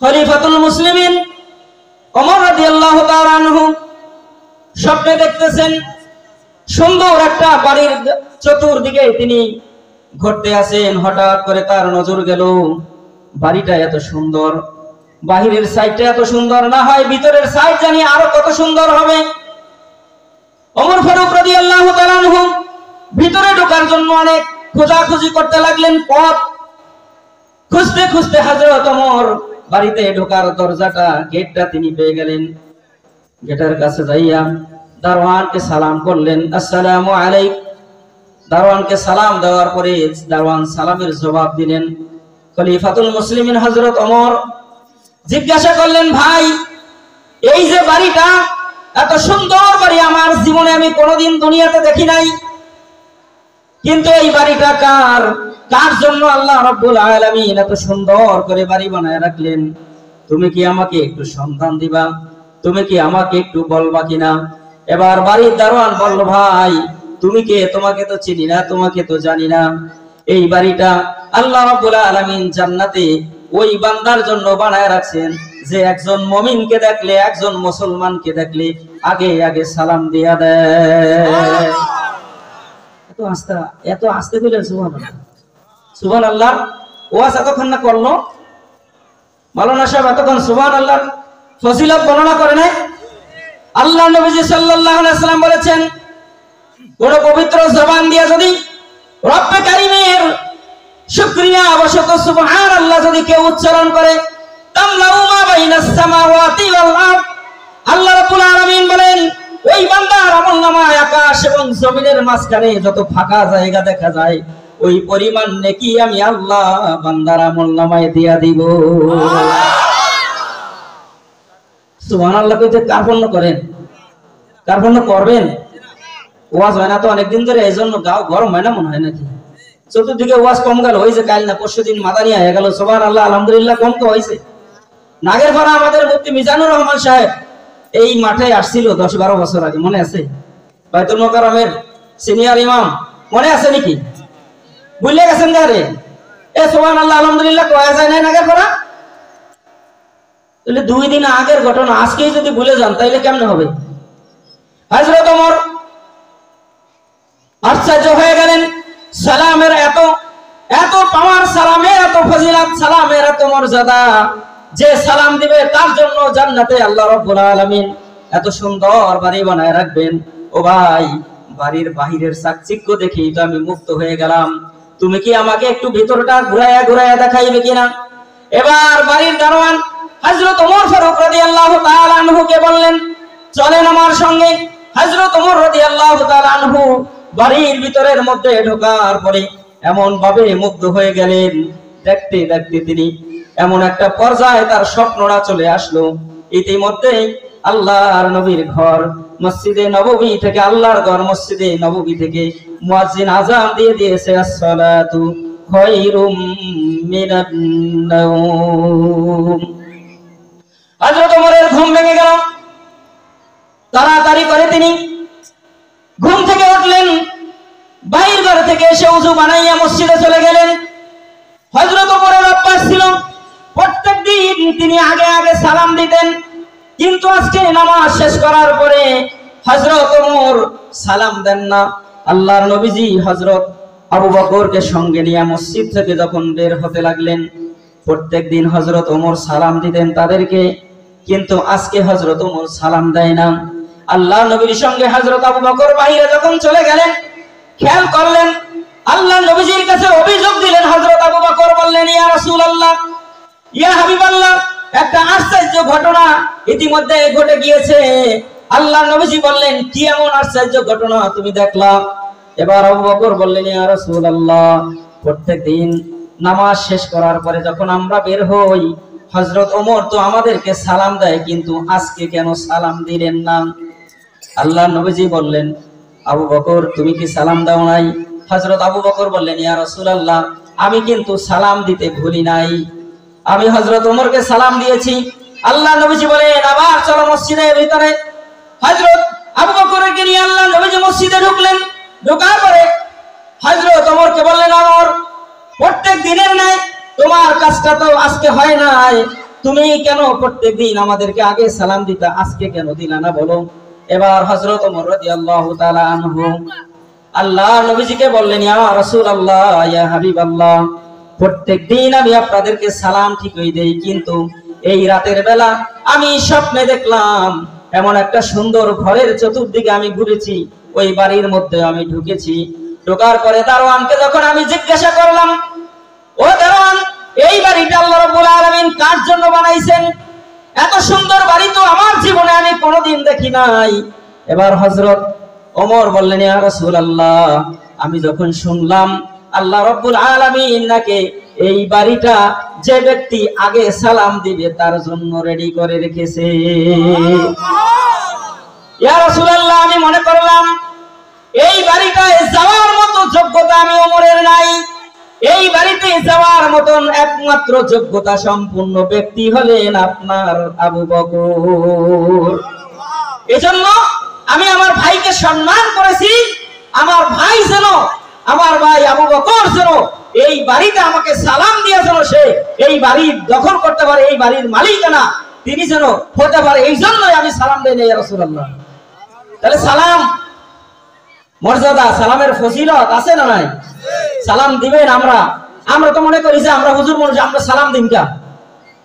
খলিফাতুল মুসলিমিন ওমর রাদিয়াল্লাহু তাআলা আনহু স্বপ্নে দেখতেছেন সুন্দর একটা বাড়ির চতুর্দিকে তিনি ঘুরতে আছেন। হঠাৎ করে তার নজর গেল বাড়িটা এত সুন্দর, বাহিরের সাইডটা এত সুন্দর না হয় ভিতরের সাইড জানি আরো কত সুন্দর হবে। ওমর ফারুক রাদিয়াল্লাহু তাআলা আনহু ভিতরে ঢোকার জন্য অনেক খোঁজাখুঁজি করতে লাগলেন। পথ খুঁজতে খুঁজতে হযরত ওমর বাড়িতে ঢোকার দরজাটা গেটটা তিনি পেয়ে গেলেন। গেটের কাছে যাইয়া দারওয়ানকে সালাম করলেন, আসসালামু আলাইকুম। দারওয়ানকে সালাম দেওয়ার পরে দারওয়ান সালামের জবাব দিলেন। খলিফাতুল মুসলিমিন হযরত ওমর জিজ্ঞাসা করলেন, ভাই এই যে বাড়িটা এত সুন্দর বাড়ি, আমার জীবনে আমি কোনোদিন দুনিয়াতে দেখি নাই, কিন্তু এই বাড়িটা কার? কার জন্য আল্লাহ রাব্বুল আলামিন এত সুন্দর করে বাড়ি বানায় রাখলেন? তুমি কি আমাকে একটু সন্ধান দিবা? তুমি কি আমাকে একটু বলবা কিনা? এবার বাড়ির দারোয়ান বলল, ভাই তুমি কে? তোমাকে তো চিনি না, তোমাকে তো জানি না। এই বাড়িটা আল্লাহ রাব্বুল আলামিন জান্নাতে ওই বান্দার জন্য বানায় রাখছেন যে একজন মুমিনকে দেখলে, একজন মুসলমানকে দেখলে আগে আগে সালাম দিয়া দেয়। এত আস্তে বলে সুবহানাল্লাহ, সুবহানাল্লাহ। ওয়াজ এতক্ষণ না করলো মাওলানা সাহেব, এতক্ষণ সুবহানাল্লাহ ফজিলত বর্ণনা করে নাই। আল্লাহ নবীজি সাল্লাল্লাহু আলাইহি ওয়াসাল্লাম বলেছেন, কোন পবিত্র জবান দিয়া যদি রব্বে কারীমের শুকরিয়া অবশত সুবহানাল্লাহ যদি কেউ উচ্চারণ করে, তামলাউ মা বাইনাস সামাওয়াতি ওয়াল আরদ, আল্লাহ রাব্বুল আলামিন বলেন ওই বান্দার আমলনামায় আকাশ এবং জমিনের মাঝখানে যত ফাঁকা জায়গা দেখা যায় ওই পরিমাণ নেকি আমি আল্লাহ বান্দার আমলনামায় দিয়া দিব। সুবহানাল্লাহ কইতে কার পণ্য করেন? কার পণ্য করবেন? ওয়াজ হয় না তো অনেকদিন ধরে, এইজন্য গাও গরম হয় না মনে হয় নাকি? চতুর্দিকে ওয়াজ কম গেল, হয়েছে কাল না পরশু দিন মাদানি হয়ে গেল। সুবহানাল্লাহ, আলহামদুলিল্লাহ, কম তো হয়েছে। নাগেরপাড়া আমাদের মুফতি মিজানুর রহমান সাহেব এই মাঠে আসছিল 10-12 বছর আগে, মনে আছে? বাইতুল মোকাররমের সিনিয়র ইমাম, মনে আছে নাকি? ভুলে গেছেন গারে? এ সুবহানাল্লাহ, আলহামদুলিল্লাহ কয়া যায় না নাগেরপাড়া? তাহলে 2 দিন আগের ঘটনা আজকেই যদি ভুলে যান তাইলে কেমনে হবে? হযরত ওমর আশ্চর্য হয়ে গেলেন। সালামের এত এত পাওয়ার, সালামের এত ফজিলত, সালামের এত মর্যাদা, যে সালাম দিবে তার জন্য জান্নাতে আল্লাহ রাব্বুল আলামিন এত সুন্দর বাড়ি বানায় রাখবেন। ও ভাই, বাড়ির বাহিরের চাকচিক্য দেখেই তো আমি মুক্ত হয়ে গেলাম। তুমি কি আমাকে একটু ভিতরটা ঘুরাইয়া ঘুরাইয়া দেখাইবে কিনা? এবার বাড়ির দারোয়ান হযরত ওমর ফারুক রাদিয়াল্লাহু তাআলা আনহুকে বললেন, চলেন আমার সঙ্গে। হযরত ওমর রাদিয়াল্লাহু তাআলা আনহু বাড়ির ভিতরের মধ্যে ঢোকার পরে এমন ভাবে মুগ্ধ হয়ে গেলেন, দেখতে দেখতে তিনি এমন একটা পর্যায়ে তার স্বপ্নটা চলে আসলো। ইতিমধ্যে আল্লাহর নবীর ঘর মসজিদে নববী থেকে, আল্লাহর ঘর মসজিদে নববী থেকে মুয়াজ্জিন আযান দিয়ে দিয়েছে, আসসালাতু খায়রুম মিনান নাওম। হযরত ওমরের ঘুম ভেঙে গেল। তাড়াতাড়ি করে তিনি ঘুম থেকে উঠলেন, বাইরের ঘর থেকে এসে ওযু বানাইয়া মসজিদে চলে গেলেন। হযরত ওমরের অভ্যাস ছিল প্রত্যেকদিন তিনি আগে আগে সালাম দিতেন, কিন্তু আজকে নামাজ শেষ করার পরে হযরত ওমর সালাম দেন না। আল্লাহর নবীজি হযরত আবু বকরকে সঙ্গে নিয়ে মসজিদ থেকে যখন বের হতে লাগলেন, প্রত্যেকদিন হযরত ওমর সালাম দিতেন তাদেরকে, কিন্তু আজকে হযরত ওমর সালাম দেয় না। আল্লাহ নবীর সঙ্গে হযরত আবু বকর বাইরে যখন চলে গেলেন, খেয়াল করলেন আল্লাহ নবীজির কাছে অভিযোগ দিলেন। হযরত আবু বকর বললেন, ইয়া রাসূলুল্লাহ, ইয়া হাবিবাল্লাহ, একটা আশ্চর্য ঘটনা ইতিমধ্যে ঘটে গিয়েছে। আল্লাহ নবীজি বললেন, কি এমন আশ্চর্য ঘটনা তুমি দেখলা? এবার আবু বকর বললেন, ইয়া রাসূলুল্লাহ, প্রত্যেকদিন নামাজ শেষ করার পরে যখন আমরা বের হই হযরত ওমর তো আমাদেরকে সালাম দেয়, কিন্তু আজকে কেন সালাম দিলেন না? আল্লাহ নবীজি বললেন, আবু বকর তুমি কি সালাম দাও নাই? হযরত আবু বকর বললেন, ইয়া রাসূলুল্লাহ, আমি কিন্তু সালাম দিতে ভুলি নাই, আমি হযরত ওমরকে সালাম দিয়েছি। আল্লাহ নবীজি বলেন, আবার চলো মসজিদের ভিতরে। হযরত আবু বকরকে নিয়ে আল্লাহ নবীজি মসজিদে ঢুকলেন। ঢোকার পরে হযরত ওমরকে বললেন, ওমর, প্রত্যেক দিনের নাই তোমার কাজটা তো আজকে হয় নাই, তুমি কেন প্রত্যেকদিন আমাদেরকে আগে সালাম দিতা, আজকে কেন দিলা না বলো? এবার হযরত ওমর রাদিয়াল্লাহু তাআলা আনহু আল্লাহর নবীজিকে বললেন, ইয়া রাসূলুল্লাহ, ইয়া হাবিবাল্লাহ, প্রত্যেকদিন আমি আপনাদেরকে সালাম ঠিকই দেই, কিন্তু এই রাতের বেলা আমি স্বপ্নে দেখলাম এমন একটা সুন্দর ঘরের চতুর্দিকে আমি ঘুরেছি, ওই বাড়ির মধ্যে আমি ঢুকেছি। ঢোকার পরে দারোয়ানকে যখন আমি জিজ্ঞাসা করলাম, ও দারোয়ান, এই বাড়িটা আল্লাহ রাব্বুল আলামিন কার জন্য বানাইছেন? এত সুন্দর বাড়ি তো আমার জীবনে আমি কোনোদিন দেখি নাই। এবার হযরত ওমর বললেন, ইয়া রাসূলুল্লাহ, আমি যখন শুনলাম আল্লাহ রাব্বুল আলামিন নাকি এই বাড়িটা যে ব্যক্তি আগে সালাম দিবে তার জন্য রেডি করে রেখেছে। ইয়া রাসূলুল্লাহ, আমি মনে করলাম এই বাড়িটায় যাওয়ার মতো যোগ্যতা আমি ওমরের নাই। এই বাড়িতে যাওয়ার মতন একমাত্র যোগ্যতা সম্পূর্ণ ব্যক্তি হলেন আপনার আবু বকর। এজন্য আমি আমার ভাইকে সম্মান করেছি। আমার ভাই যেন, আমার ভাই আবু বকর যেন এই বাড়িতে আমাকে সালাম দিয়ে যেন সে এই বাড়ি দখল করতে পারে, এই বাড়ির মালিকানা তিনি যেন হতে পারে, এই জন্যই আমি সালাম দেই ইয়া রাসূলুল্লাহ। তাহলে সালাম মর্যাদা, সালামের ফজিলত আছে না নাই? সালাম দিবেন। আমরা তো মনে করি যে আমরা হুজুর মানুষ, আমরা সালাম দিন কা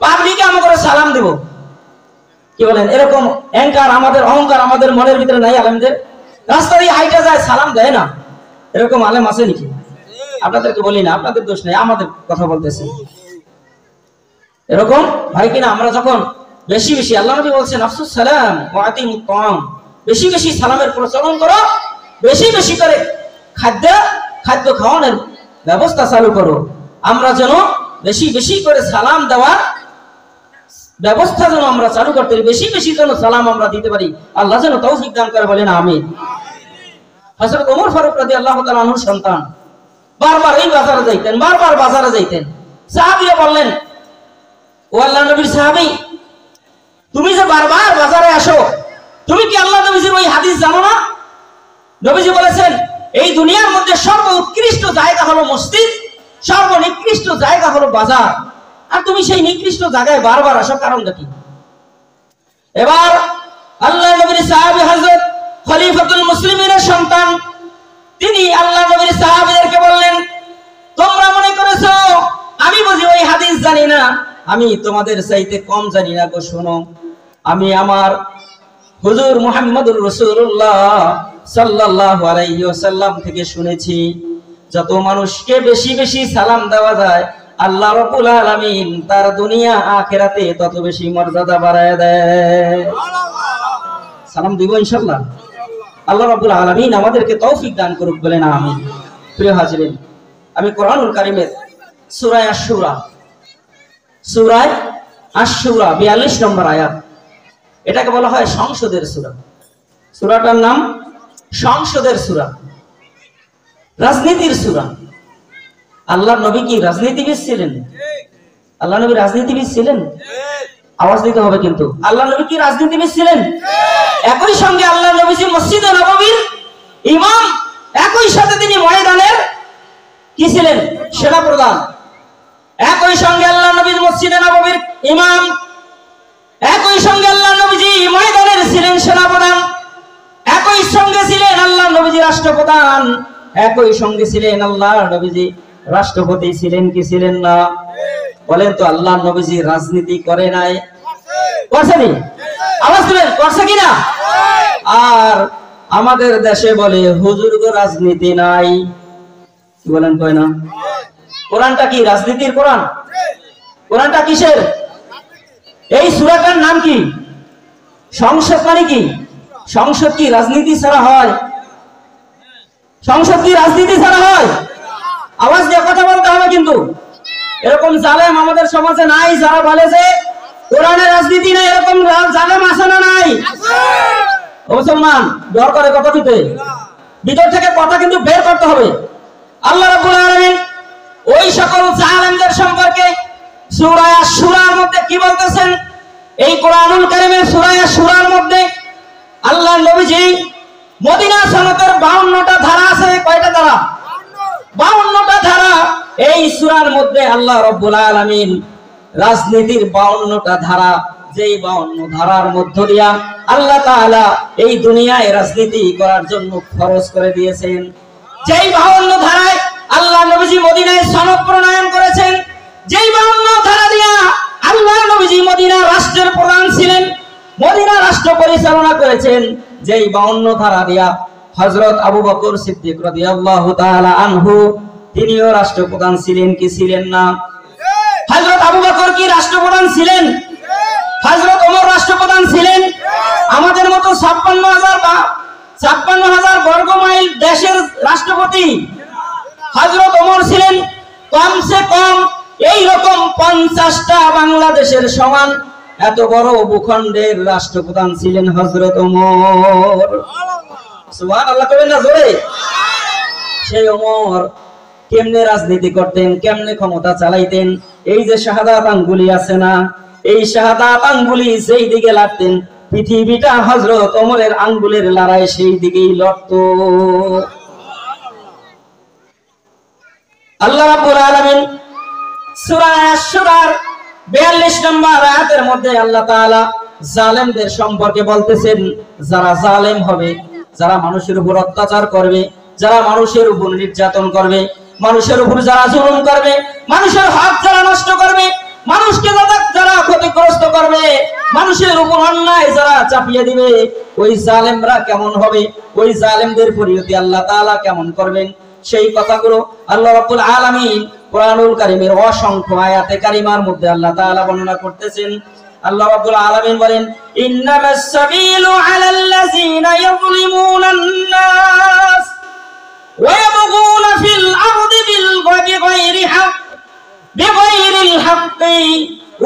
পাবলিকে আমরা সালাম দিব, কি বলেন? এরকম অহংকার, আমাদের অহংকার আমাদের মনের ভিতরে নাই? আলেমদের রাস্তা দিয়ে হাইটা যায় সালাম দেয় না, এরকম আলেম আছে নাকি? আপনাদেরকে বলি না, আপনাদের দোষ নেই, আমাদের কথা বলতেছি। এরকম ভাই কিনা আমরা যখন বেশি বেশি, আল্লাহ নবী বলছেন আফসুস সালাম ওয়া আতিমুত তাআম, বেশি বেশি সালামের প্রচলন করো, বেশি বেশি করে খাদ্য খাওয়ানোর ব্যবস্থা চালু করো। আমরা যেন বেশি বেশি করে সালাম দেওয়ার ব্যবস্থা যেন আমরা চালু করতে পারি, বেশি বেশি যেন সালাম আমরা দিতে পারি। আল্লাহ যেন তৌফিক দান করে, বলেন আমিন। হযরত ওমর ফারুক রাদিয়াল্লাহু তাআলা আনহুর সন্তান বারবার এই বাজারে যাইতেন, বারবার বাজারে যাইতেন। সাহাবীরা বললেন, ও আল্লাহর নবীর সাহাবী, তুমি যে বারবার বাজারে আসো, তুমি কি আল্লাহ নবীজির ওই হাদিস জানো না? নবীজি বলেছেন, এই দুনিয়ার মধ্যে সর্বোৎকৃষ্ট জায়গা হলো মসজিদ, সর্বনিকৃষ্ট জায়গা হলো বাজার, আর তুমি সেই নিকৃষ্ট জায়গায় বারবার আসো, কারণটা কি? এবার আল্লাহ নবীর সাহাবী হযরত খলিফাতুল মুসলিমিনের সন্তান, তিনি আল্লাহ নবীর সাহাবীদেরকে বললেন, তোমরা মনে করেছো আমি বুঝি ওই হাদিস জানি না? আমি তোমাদের চাইতে কম জানি না গো। শোনো, আমি আমার হুজুর মুহাম্মদুর রাসূলুল্লাহ সাল্লাল্লাহু আলাইহি ওয়াসাল্লাম থেকে শুনেছি, যত মানুষকে বেশি বেশি সালাম দেওয়া যায় আল্লাহ রাব্বুল আলামিন তার দুনিয়া আখিরাতে তত বেশি মর্যাদা বাড়ায় দেয়। সালাম দিব ইনশাআল্লাহ। আল্লাহ রাব্বুল আলামিন আমাদেরকে তৌফিক দান করুক, বলেন আমিন। প্রিয় হাজিরিন, আমি কোরআনুল কারীমের সূরা আশ-শূরা, সূরা আশ-শূরা 42 নম্বর আয়াত, এটাকে বলা হয় সংসদের সূরা। সূরাটার নাম সংসদের সূরা, রাজনীতির সূরা। আল্লাহর নবী কি রাজনীতিবিদ ছিলেন? আল্লাহ নবী রাজনীতিবিদ ছিলেন? আওয়াজ দিতে হবে কিন্তু। আল্লাহ নবী কি রাজনীতিবিদ ছিলেন? একই সঙ্গে আল্লাহ নবীজি মসজিদে নববীর ইমাম, একই সাথে তিনি ময়দানের কি ছিলেন? সেনাপ্রধান। একই সঙ্গে আল্লাহ নবী মসজিদে নববীর ইমাম, একই সঙ্গে আল্লাহ নবীজি ময়দানের ছিলেন সেনাপ্রধান, একই সঙ্গে ছিলেন আল্লাহ নবীজি রাষ্ট্রপ্রধান, একই সঙ্গে ছিলেন আল্লাহ নবীজি রাষ্ট্রপতি ছিলেন কি ছিলেন না? বলেন তো, আল্লাহ নবীজি রাজনীতি করে নাই? করছেনি? আওয়াজ দিবেন, করছে কিনা? আর আমাদের দেশে বলে হুজুর গো রাজনীতি নাই, কি বলেন? কয় না? কোরআনটা কি রাজনীতির কোরআন? কোরআনটা কিসের? এই সূরাটার নাম কি? সংসদ। মানে কি সংসদ? কি রাজনীতি ছাড়া হয়? সংসদ কি রাজনীতি ছাড়া হয়? আওয়াজ দিয়ে কথা বলতে হবে কিন্তু। এরকম জালেম আমাদের সমাজে নাই যারা বলে যে কোরআনে রাজনীতি নাই, এরকম জালেম আছে না নাই? ও মুসলমান, ডর করে কথা দিতে, ভিতর থেকে কথা কিন্তু বের করতে হবে। আল্লাহ রাব্বুল আলামিন ওই সকল জালেমদের সম্পর্কে সূরা আশ-শূরার মধ্যে কি বলতেছেন? এই কোরআনুল কারীমের সূরা আশ-শূরার মধ্যে আল্লাহ নবীজি মদিনা সনদের 52টা ধারা আছে। কয়টা ধারা? 52টা ধারা। এই সূরার মধ্যে আল্লাহ রাব্বুল আলামিন রাজনীতির 52টা ধারা, যেই 52 ধারার মধ্য দিয়া আল্লাহ তাআলা এই দুনিয়ায় রাজনীতি করার জন্য ফরজ করে দিয়েছেন। যেই 52 ধারায় আল্লাহ নবীজি মদিনায় সনদ প্রণয়ন করেছেন, যেই 52 ধারা দিয়া আল্লাহ নবীজি মদিনা রাষ্ট্রের প্রধান ছিলেন, মদিনা রাষ্ট্র পরিচালনা করেছেন, যেই 52 ধারা দিয়া হযরত আবু বকর সিদ্দিক রাদিয়াল্লাহু তাআলা আনহু তিনিও রাষ্ট্রপ্রধান ছিলেন কি ছিলেন না? হযরত আবু বকর কি রাষ্ট্রপ্রধান ছিলেন? হযরত ওমর রাষ্ট্রপ্রধান ছিলেন? আমাদের মতো 56,000 বর্গ মাইল দেশের রাষ্ট্রপতি হযরত ওমর ছিলেন। কমসে কম এই রকম 50টা বাংলাদেশের সমান এত বড় ভূখণ্ডের রাষ্ট্রপ্রধান ছিলেন হযরত ওমর। সুবহানাল্লাহ কবেন না জোরে? সেই ওমর কেমনে রাজনীতি করতেন, কেমনে ক্ষমতা চালাইতেন? এই যে শাহাদাত আঙ্গুলি আছে না, এই শাহাদাত আঙ্গুলি যেই দিকে লাগতেন পৃথিবীটা হযরত ওমরের আঙ্গুলের লড়াই সেই দিকেই লড়তো। আল্লাহ রাব্বুল আলামিন সূরা আশ-শুরার 42 নম্বর আয়াতের মধ্যে আল্লাহ তাআলা জালেমদের সম্পর্কে বলতেছেন, যারা জালেম হবে, যারা মানুষের উপর অত্যাচার করবে, যারা মানুষের উপর নির্যাতন করবে, মানুষের উপর যারা জুলুম করবে, মানুষের হক যারা নষ্ট করবে, মানুষকে যারা ক্ষতিগ্রস্ত করবে, মানুষের উপর অন্যায় যারা চাপিয়ে দিবে, ওই জালেমরা কেমন হবে, ওই জালেমদের পরিণতি আল্লাহ তাআলা কেমন করবেন, সেই কথাগুলো আল্লাহ রাব্বুল আলামিন কোরআনুল কারীমের অসংখ্য আয়াতে কারিমার মধ্যে আল্লাহ তাআলা বর্ণনা করতেছেন। আল্লাহ রাব্বুল আলামিন বলেন, ইন্নামাস সাবিলু আলাল্লাযিনা ইয়াযলিমুনান নাস ওয়া ইয়াবগুনা ফিল আরদি বিগাইরি হাক্কি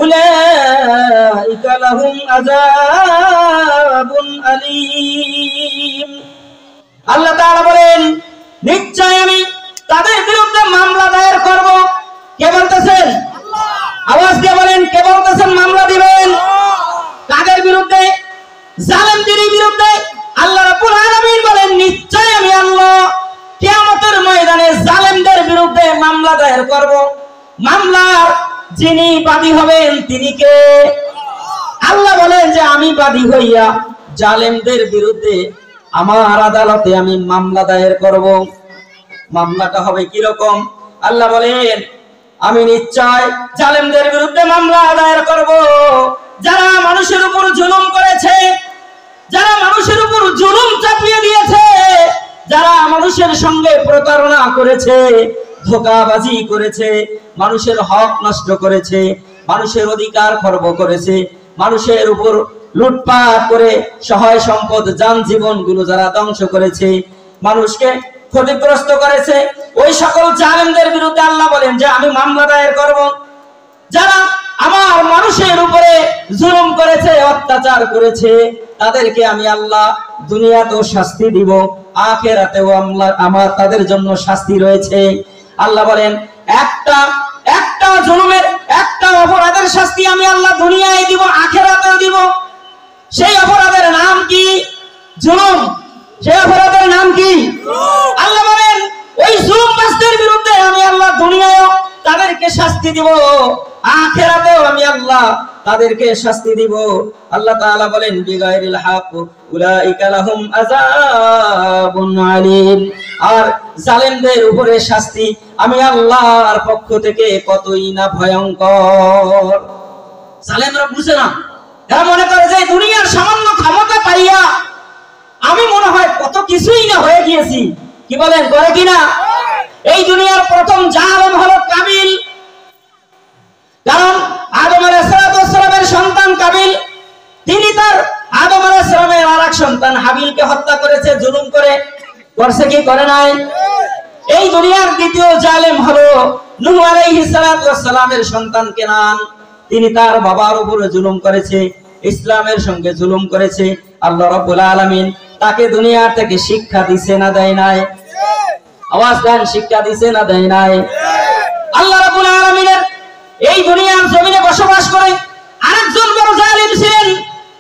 উলাইকা লাহুম আযাবুন আলীম। আল্লাহ তাআলা বলেন, নিশ্চয় আমি তাদের বিরুদ্ধে মামলা দায়ের করব। কে বলতেছেন? আল্লাহ। আওয়াজ দিয়ে বলেন, কে বলতেছেন মামলা দিবেন? কাদের বিরুদ্ধে? জালেমদের বিরুদ্ধে। আল্লাহ রাব্বুল আলামিন বলেন, নিশ্চয় আমি আল্লাহ কিয়ামতের ময়দানে জালেমদের বিরুদ্ধে মামলা দায়ের করব। মামলার যিনি বাদী হবেন তিনি কে? আল্লাহ বলেন যে আমি বাদী হইয়া জালেমদের বিরুদ্ধে আমার আদালতে আমি মামলা দায়ের করব। মামলাটা হবে কি রকম? আল্লাহ বলেন, আমি নিশ্চয় জালেমদের বিরুদ্ধে মামলা দায়ের করব। যারা মানুষের উপর জুলুম করেছে, যারা মানুষের উপর জুলুম চাপিয়ে দিয়েছে, যারা মানুষের সঙ্গে প্রতারণা করেছে, ধোঁকাবাজি করেছে, মানুষের হক নষ্ট করেছে, মানুষের অধিকার খর্ব করেছে, মানুষের উপর লুটপাট করে সহায় সম্পদ জান জীবন গুলো যারা ধ্বংস করেছে, মানুষকে ক্ষতিগ্রস্ত করেছে, ওই সকল জালেমদের বিরুদ্ধে আল্লাহ বলেন যে আমি মামলা দায়ের করব। যারা আমার মানুষের উপরে জুলুম করেছে, অত্যাচার করেছে, তাদেরকে আমি আল্লাহ দুনিয়াতেও শাস্তি দিব, আখিরাতেও আমার তাদের জন্য শাস্তি রয়েছে। আল্লাহ বলেন, একটা জুলুমের, একটা অপরাধের শাস্তি আমি আল্লাহ দুনিয়ায় দিব, আখিরাতেও দিব। সেই অপরাধের নাম কি? জুলুম। সেই অপরাধের নাম কি? আল্লাহ বলেন, ওই জুলুমবাজদের বিরুদ্ধে আমি আল্লাহ দুনিয়ায়ও তাদেরকে শাস্তি দিব, আখিরাতেও আমি আল্লাহ তাদেরকে শাস্তি দিব। আল্লাহ তাআলা বলেন, বিগাইরিল হক উলাইকা লাহুম আযাবুন আলীম। আর জালেমদের উপরে শাস্তি আমি আল্লাহর পক্ষ থেকে কতই না ভয়ঙ্কর। জালেমরা বুঝে না, এরা মনে করে যে দুনিয়ার সামান্য ক্ষমতা পাইয়া আমি মনে হয় কত কিছুই না হয়ে গিয়েছি। কি বলেন, করে কিনা? এই দুনিয়ার প্রথম জালেম হলো কাবিল। কারণ আদম আলাইহিস সালামের সন্তান কাবিল, তিনি তার আদম আলাইহিস সালামের আরেক সন্তান হাবিলকে হত্যা করেছে জুলুম করে। করছে কি করে নাই? এই দুনিয়ার দ্বিতীয় জালেম হলো নূহ আলাইহিস সালামের সন্তান কেনান। তিনি তার বাবার উপরে জুলুম করেছে, ইসলামের সঙ্গে জুলুম করেছে। আল্লাহ রাব্বুল আলামিন তাকে দুনিয়া থেকে শিক্ষা দিছে না দেয় নাই? আওয়াজ দেন, শিক্ষা দিছে না দেয় নাই? আল্লাহ রাব্বুল আলামিনের এই দুনিয়ার জমিনে বসবাস করে আরেকজন বড় জালিম ছিলেন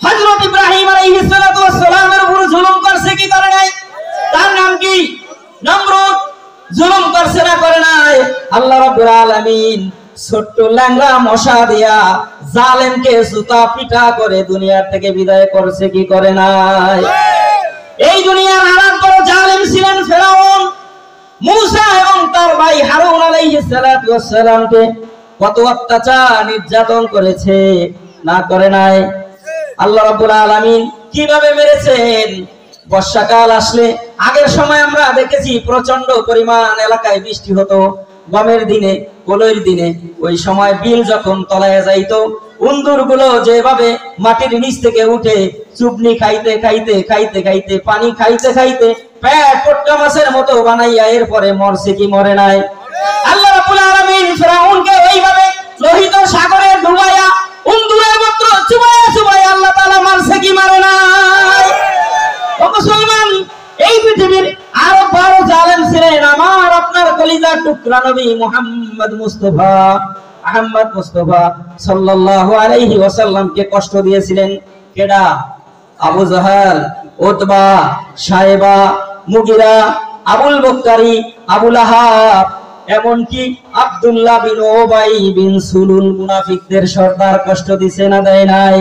হযরত ইব্রাহিম আলাইহিস সালামের উপর জুলুম করছে কি করে নাই? তার নাম কি? নমরুদ। জুলুম করছে না করে নাই? আল্লাহ রাব্বুল আলামিন ছোট্ট ল্যাংড়া মশা দিয়া জালেমকে জুতা পিটা করে দুনিয়া থেকে বিদায় করছে কি করে নাই? এই দুনিয়ার আরেক বড় জালেম ছিলেন ফেরাউন। মূসা এবং তার ভাই হারুন আলাইহিস সালাতু ওয়াস সালামকে কত অত্যাচার নির্যাতন করেছে, না করে নাই? আল্লাহ রাব্বুল আলামিন কিভাবে মেরেছেন? বর্ষাকাল আসলে আগের সময় আমরা দেখেছি প্রচন্ড পরিমাণ এলাকায় বৃষ্টি হতো, গমের দিনে, কলইর দিনে। ওই সময় বিল যখন তলায় যাইতো, উন্দুরগুলো যেভাবে মাটির নিচ থেকে উঠে চুবনি খাইতে খাইতে খাইতে খাইতে পানি খাইতে খাইতে পেট পটকা মাছের মতো বানাইয়া এরপরে মরছে কি মরে নাই? আল্লাহ রাব্বুল আলামিন ফিরআউনকে এইভাবে লোহিত সাগরে ডুবাইয়া উন্দুরের মতো চুবাইয়া চুবাইয়া আল্লাহ তাআলা মারছে কি মারে নাই? ও মুসলমান, এই পৃথিবীর আরো বড় জালেম ছিলেন আমার আপনার কলিজার টুকরা নবী মুহাম্মদ মুস্তাফা আহমদ মুস্তাফা সাল্লাল্লাহু আলাইহি ওয়াসাল্লামকে কষ্ট দিয়েছিলেন। কেডা? আবু জাহাল, উতবা, সাইবা, মুগিরা, আবুল বক্কারি, আবু লাহাব, এমনকি আব্দুল্লাহ বিন উবাই বিন সুলুল মুনাফিকদের সর্দার কষ্ট দিছে না দেয় নাই?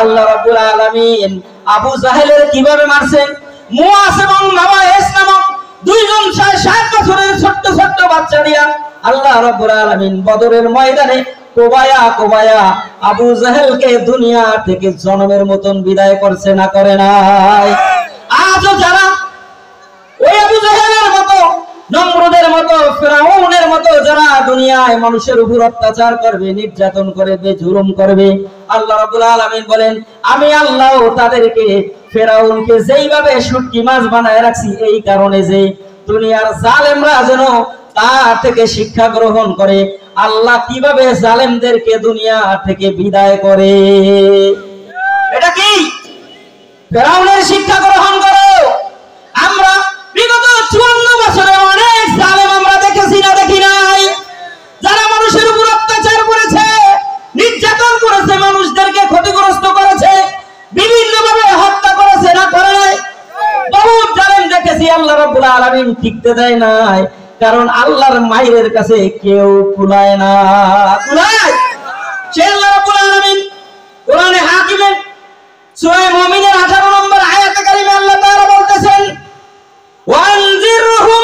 আল্লাহ রাব্বুল আলামিন আবু জাহেলের কিভাবে মারছেন? মুআস এবং নওয়াইস নামক দুইজন 7 বছরের ছোট্ট ছোট্ট বাচ্চা দিয়া আল্লাহ রাব্বুল আলামিন বদরের ময়দানে কোবায়া কোবায়া আবু জাহেলকে দুনিয়া থেকে জনমের মতন বিদায় করছে না করে নাই? আজও যারা ওই আবু জাহেলের মতো, নমরুদের মতো, ফিরআউনের মতো যারা দুনিয়ায় মানুষের উপর অত্যাচার করবে, নির্যাতন করবে, জুলুম করবে, আল্লাহ রাব্বুল আলামিন বলেন আমি আল্লাহ তাদেরকে ফিরআউনকে যেইভাবে শুটকি মাছ বানায় রাখছি এই কারণে যে দুনিয়ার জালেমরা যেন তার থেকে শিক্ষা গ্রহণ করে আল্লাহ কিভাবে জালেমদেরকে দুনিয়া থেকে বিদায় করে। এটা কি? ফিরআউনের শিক্ষা গ্রহণ করো। আমরা বিগত 54 বছরে অনেক জালেম আমরা দেখেছি না দেখি নাই? যারা মানুষের উপর অত্যাচার করেছে, নির্যাতন করেছে, মানুষদেরকে ক্ষতিগ্রস্ত করেছে, বিভিন্নভাবে হত্যা করেছে না করে নাই? বহুত জালেম দেখেছি আল্লাহ রাব্বুল আলামিন টিকতে দেয় নাই, কারণ আল্লাহর মাইরের কাছে কেউ কুলায় না। কুলায় সে আল্লাহ রাব্বুল আলামিন কোরআনে হাকিমে সূরা মুমিনের 18 নম্বর আয়াতে কারিমে আল্লাহ তাআলা বলতেছেন وأنذرهم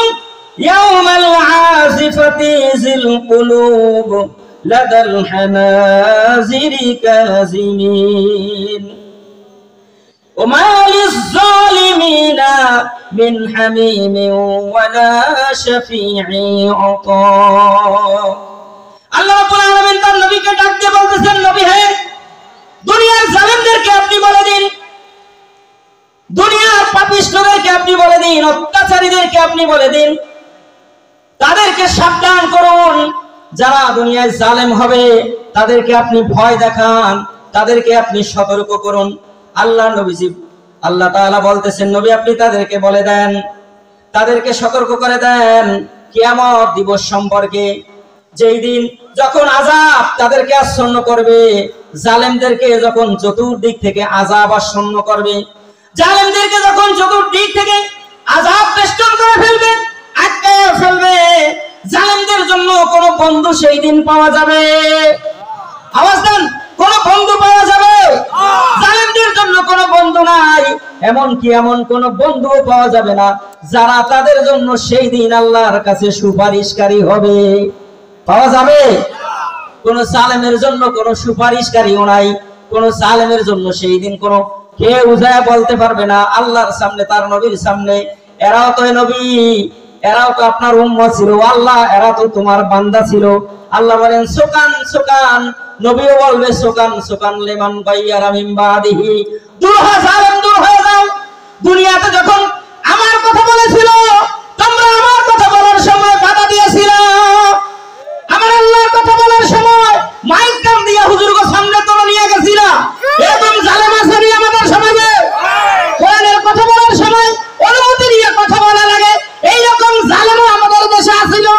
يوم العاصفة إذ القلوب لدى الحناجر كاظمين وما للظالمين من حميم ولا شفيع عطاء আল্লাহ রাব্বুল আলামিন তার নবীকে ডাক দিয়ে বলতেছেন, নবী হে, দুনিয়ার জালেমদেরকে আপনি বলে দিন, দুনিয়ার পাপিষ্ঠদেরকে আপনি বলে দিন, অত্যাচারীদেরকে আপনি বলে দিন, তাদেরকে সাবধান করুন। যারা দুনিয়ায় জালেম হবে তাদেরকে আপনি ভয় দেখান, তাদেরকে আপনি সতর্ক করুন। আল্লাহ নবীজি আল্লাহ তাআলা বলতেছেন, নবী আপনি তাদেরকে বলে দেন, তাদেরকে সতর্ক করে দেন কিয়ামত দিবস সম্পর্কে, যেই দিন যখন আযাব তাদেরকে আচ্ছন্ন করবে, জালেমদেরকে যখন চতুর্দিক থেকে আযাব আচ্ছন্ন করবে, জালেমদেরকে যখন চতুর্দিক থেকে আযাব বেষ্টন করে ফেলবে, আটকায় ফেলবে, জালেমদের জন্য কোন বন্ধু সেই দিন পাওয়া যাবে? আওয়াজ দেন, কোন বন্ধু পাওয়া যাবে? জালেমদের জন্য কোন বন্ধু নাই, এমনকি এমন কোন বন্ধু পাওয়া যাবে না যারা তাদের জন্য সেই দিন আল্লাহর কাছে সুপারিশকারী হবে। পাওয়া যাবে? কোন জালেমের জন্য কোন সুপারিশকারীও নাই, কোন জালেমের জন্য সেই দিন কোন কেউ উজায় বলতে পারবে না আল্লাহর সামনে, তার নবীর সামনে, এরাও তো নবী, এরাও তো আপনার উম্মত ছিল, আল্লাহ এরা তো তোমার বান্দা ছিল। আল্লাহ বলেন সুকান সুকান, নবীও বলবে সুকান সুকান লিমান গায়্যারা মিন বাদিহি, দূর হয়ে জালেম, দূর হয়ে যাও। দুনিয়াতে যখন আমার কথা বলেছিল, তোমরা আমার কথা বলার সময় বাধা দিয়েছিল, আমার আল্লাহর কথা বলার সময় মাইক কান দিয়া হুজুরকে সামনে তোলা নিয়ে গেছিল। এরকম জালেম আছে নি আমাদের সমাজে? কোরআনের কথা বলার সময় অনুমতি নিয়ে কথা বলা লাগে, এই রকম জালেমও আমাদের দেশে আছে না?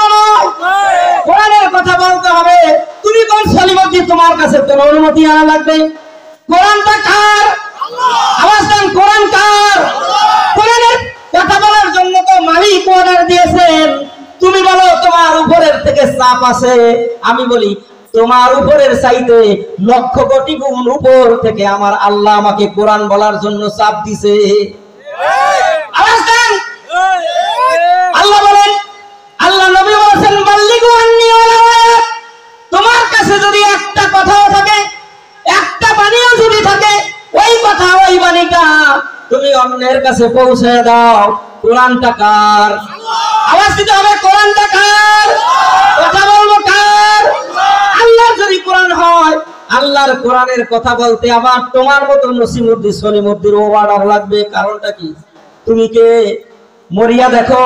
কোরআনের কথা বলতে হবে, তুমি কোন সলিমতি, তোমার কাছে তোর অনুমতি আনা লাগবে। কোরআনটা কার? আওয়াজ দেন, কোরআন কার? কোরআনের কথা বলার জন্য তো মালিক অর্ডার দিয়েছেন, তুমি বলো তোমার উপরের থেকে চাপ আছে, আমি বলি তোমার উপরের চাইতে লক্ষ কোটি গুণ উপর থেকে আমার আল্লাহ আমাকে কোরআন বলার জন্য চাপ দিছে। আওয়াজ দেন। আল্লাহ বলেন, আল্লাহ নবী বলেছেন বাল্লিগু আন্নী ওয়ালাউ আয়াত, তোমার কাছে যদি একটা কথাও থাকে, একটা বাণীও যদি থাকে, ওই কথা ওই বাণীটা তুমি অন্যের কাছে পৌঁছে দাও। কোরআনটা কার? আওয়াজ দিতে হবে, কোরআনটা কার? কথা বলবো কার? আল্লাহর যদি কোরআন হয়, আল্লাহর কোরআনের কথা বলতে আবার তোমার মতো নসিমুদ্দিন সলিমুদ্দিন ওয়ার্ডার লাগবে। কারণটা কি? তুমি কে? মরিয়া দেখো,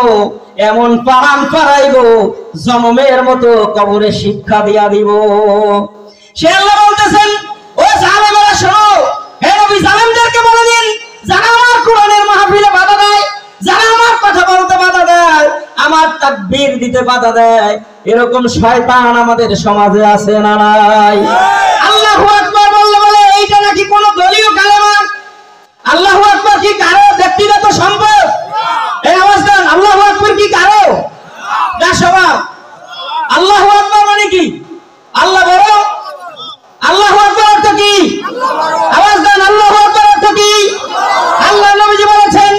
এমন পারান পারাইবো জনমের মতো কবরে শিক্ষা দিয়া দিব। সে আল্লাহ বলতেছেন, ও জালেমেরা শোনো, হে নবী জালেমদেরকে বলে দিন, যারা আমার কোরআনের মাহফিলে বাধা দেয়, যারা আমার কথা বলতে বাধা দেয়, আমার তাকবীর দিতে বাধা দেয়, এরকম শয়তান আমাদের সমাজে আছে না নাই? আল্লাহু আকবার বললে বলে এইটা নাকি কোন দলীয় কালেমা? আল্লাহু আকবার কি কারো ব্যক্তিগত সম্পদ? এই আওয়াজ দেন, আল্লাহু আকবার কি কারো? না সবার। আল্লাহু আকবার মানে কি? আল্লাহ বড়। আল্লাহু আকবার অর্থ কি? আওয়াজ দেন, আল্লাহু আকবার অর্থ কি? আল্লাহ নবীজি বলেছেন,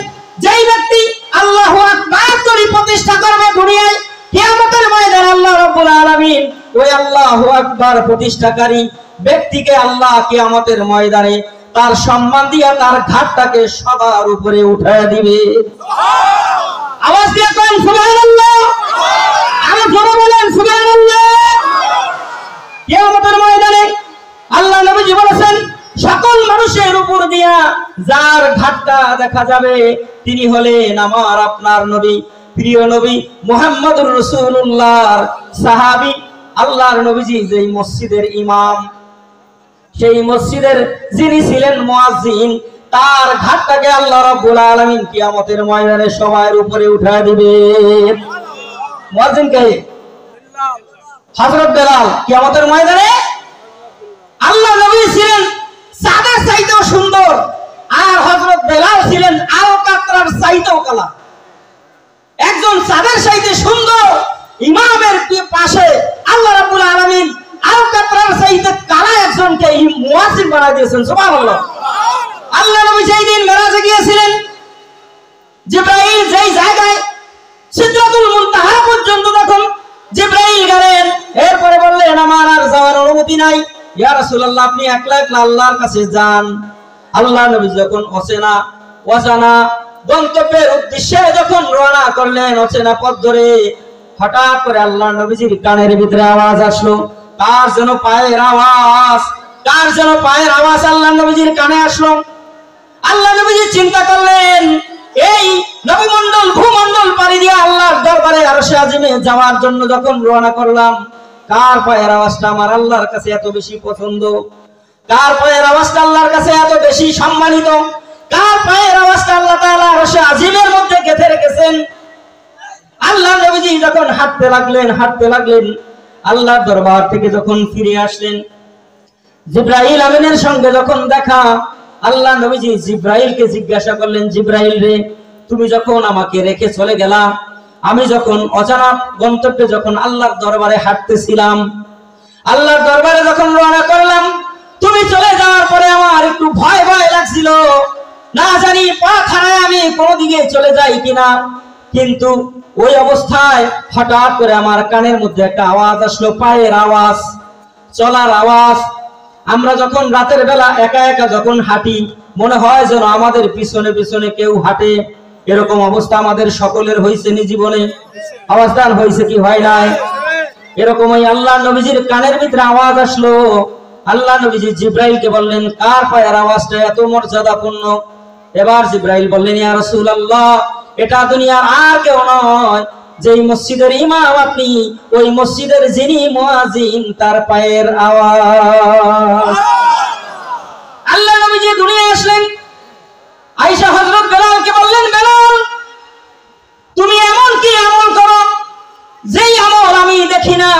যেই ব্যক্তি আল্লাহু আকবার তরি প্রতিষ্ঠা করবে দুনিয়ায়, কিয়ামতের ময়দানে আল্লাহ রাব্বুল আলামিন ওই আল্লাহু আকবার প্রতিষ্ঠাকারী ব্যক্তিকে আল্লাহ কিয়ামতের ময়দানে তার সম্মান দিয়া তার ঘাটটাকে সবার উপরে উঠায় দিবে। আওয়াজ দিয়ে কোন সুবহানাল্লাহ? আরো জোরে বলেন সুবহানাল্লাহ। কিয়ামতের ময়দানে আল্লাহ নবীজি বলেছেন, সকল মানুষের উপর দিয়া যার ঘাটটা দেখা যাবে তিনি হলেন আমার আপনার নবী, প্রিয় নবী মুহাম্মদুর রাসূলুল্লাহর সাহাবী, আল্লাহর নবীজি যেই মসজিদের ইমাম, সেই মসজিদের যিনি ছিলেন মুয়াজ্জিন, তার ঘাটটাকে আল্লাহ রাব্বুল আলামিন কিয়ামতের ময়দানে সবার উপরে উঠায় দিবে। মুয়াজ্জিন কে? হযরত বেলাল। কিয়ামতের ময়দানে আল্লাহ নবী ছিলেন চাঁদের চাইতেও সুন্দর, আর হযরত বেলাল ছিলেন আলো কাতরার চাইতেও কালা। একজন চাঁদের চাইতে সুন্দর ইমামের পাশে আল্লাহ রাব্বুল আলামিন আলো কাতরার চাইতে কালা একজনকে মুয়াজ্জিন বানাই দিয়েছেন। সুবহানাল্লাহ। আল্লাহ নবী যেই দিন মেরাজে গিয়েছিলেন, জিবরাইল যেই জায়গায় সিদরাতুল মুনতাহা পর্যন্ত যখন জিবরাইল গেলেন, এরপরে বললেন আমার আর যাওয়ার অনুমতি নাই, ইয়া রাসূলুল্লাহ আপনি একলা একলা আল্লাহর কাছে যান। আল্লাহ নবী যখন অজানা গন্তব্যের উদ্দেশ্যে যখন রওনা করলেন, অচেনা পথ ধরে, হঠাৎ করে আল্লাহ নবীজির কানের ভিতরে আওয়াজ আসলো। কার যেন পায়ের আওয়াজ, কার যেন পায়ের আওয়াজ আল্লাহ নবীজির কানে আসলো। আল্লাহ নবীজি চিন্তা করলেন, এই নবীমণ্ডল ভূমণ্ডল পাড়ি দিয়ে আল্লাহর দরবারে আরশে আজিমে যাওয়ার জন্য যখন রওনা করলাম, কার পায়ের আওয়াজটা আমার আল্লাহর কাছে এত বেশি পছন্দ, কার পায়ের আওয়াজটা আল্লাহর কাছে এত বেশি সম্মানিত, কার পায়ের আওয়াজটা আল্লাহ তাআলা আরশে আজিমের মধ্যে গেঁথে রেখেছেন। আল্লাহ নবীজি যখন হাঁটতে লাগলেন, আল্লাহর দরবার থেকে যখন ফিরে আসলেন, জিবরাইল আমিনের সঙ্গে যখন দেখা, আল্লাহ নবীজি জিবরাইলকে জিজ্ঞাসা করলেন, জিবরাইল রে, তুমি যখন আমাকে রেখে চলে গেলা, আমি যখন অজানা গন্তব্যে যখন আল্লাহর দরবারে হাঁটতেছিলাম, আল্লাহর দরবারে যখন রওনা করলাম, তুমি চলে যাওয়ার পরে আমার একটু ভয় ভয় লাগছিল, না জানি পথ হারায় আমি কোনো দিকে চলে যাই কিনা। কিন্তু ওই অবস্থায় হঠাৎ করে আমার কানের মধ্যে একটা আওয়াজ আসলো, পায়ের আওয়াজ, চলার আওয়াজ। আমরা যখন রাতের বেলা একা একা যখন হাঁটি, মনে হয় যেন আমাদের পিছনে পিছনে কেউ হাঁটে। এরকম অবস্থা আমাদের সকলের হয়েছে নি জীবনে। অবস্থান হয়েছে কি হয় নাই? এরকমই আল্লাহ নবীজির কানের ভিতরে আওয়াজ আসলো। আল্লাহ নবীজি জিবরাইলকে বললেন, কার পায়ের আওয়াজটা এত মর্যাদাপূর্ণ? এবার জিবরাইল বললেন, ইয়া রাসূলুল্লাহ, এটা দুনিয়ার আর কেউ নয়, যেই মসজিদের ইমাম আপনি, ওই মসজিদের যিনি মুয়াজ্জিন, তার পায়ের আওয়াজ। আল্লাহ নবীজি দুনিয়ায় আসলেন, আয়েশা হযরত বেলালকে বললেন, বেলাল তুমি এমন কি আমল করো যেই আমল আমি দেখি না?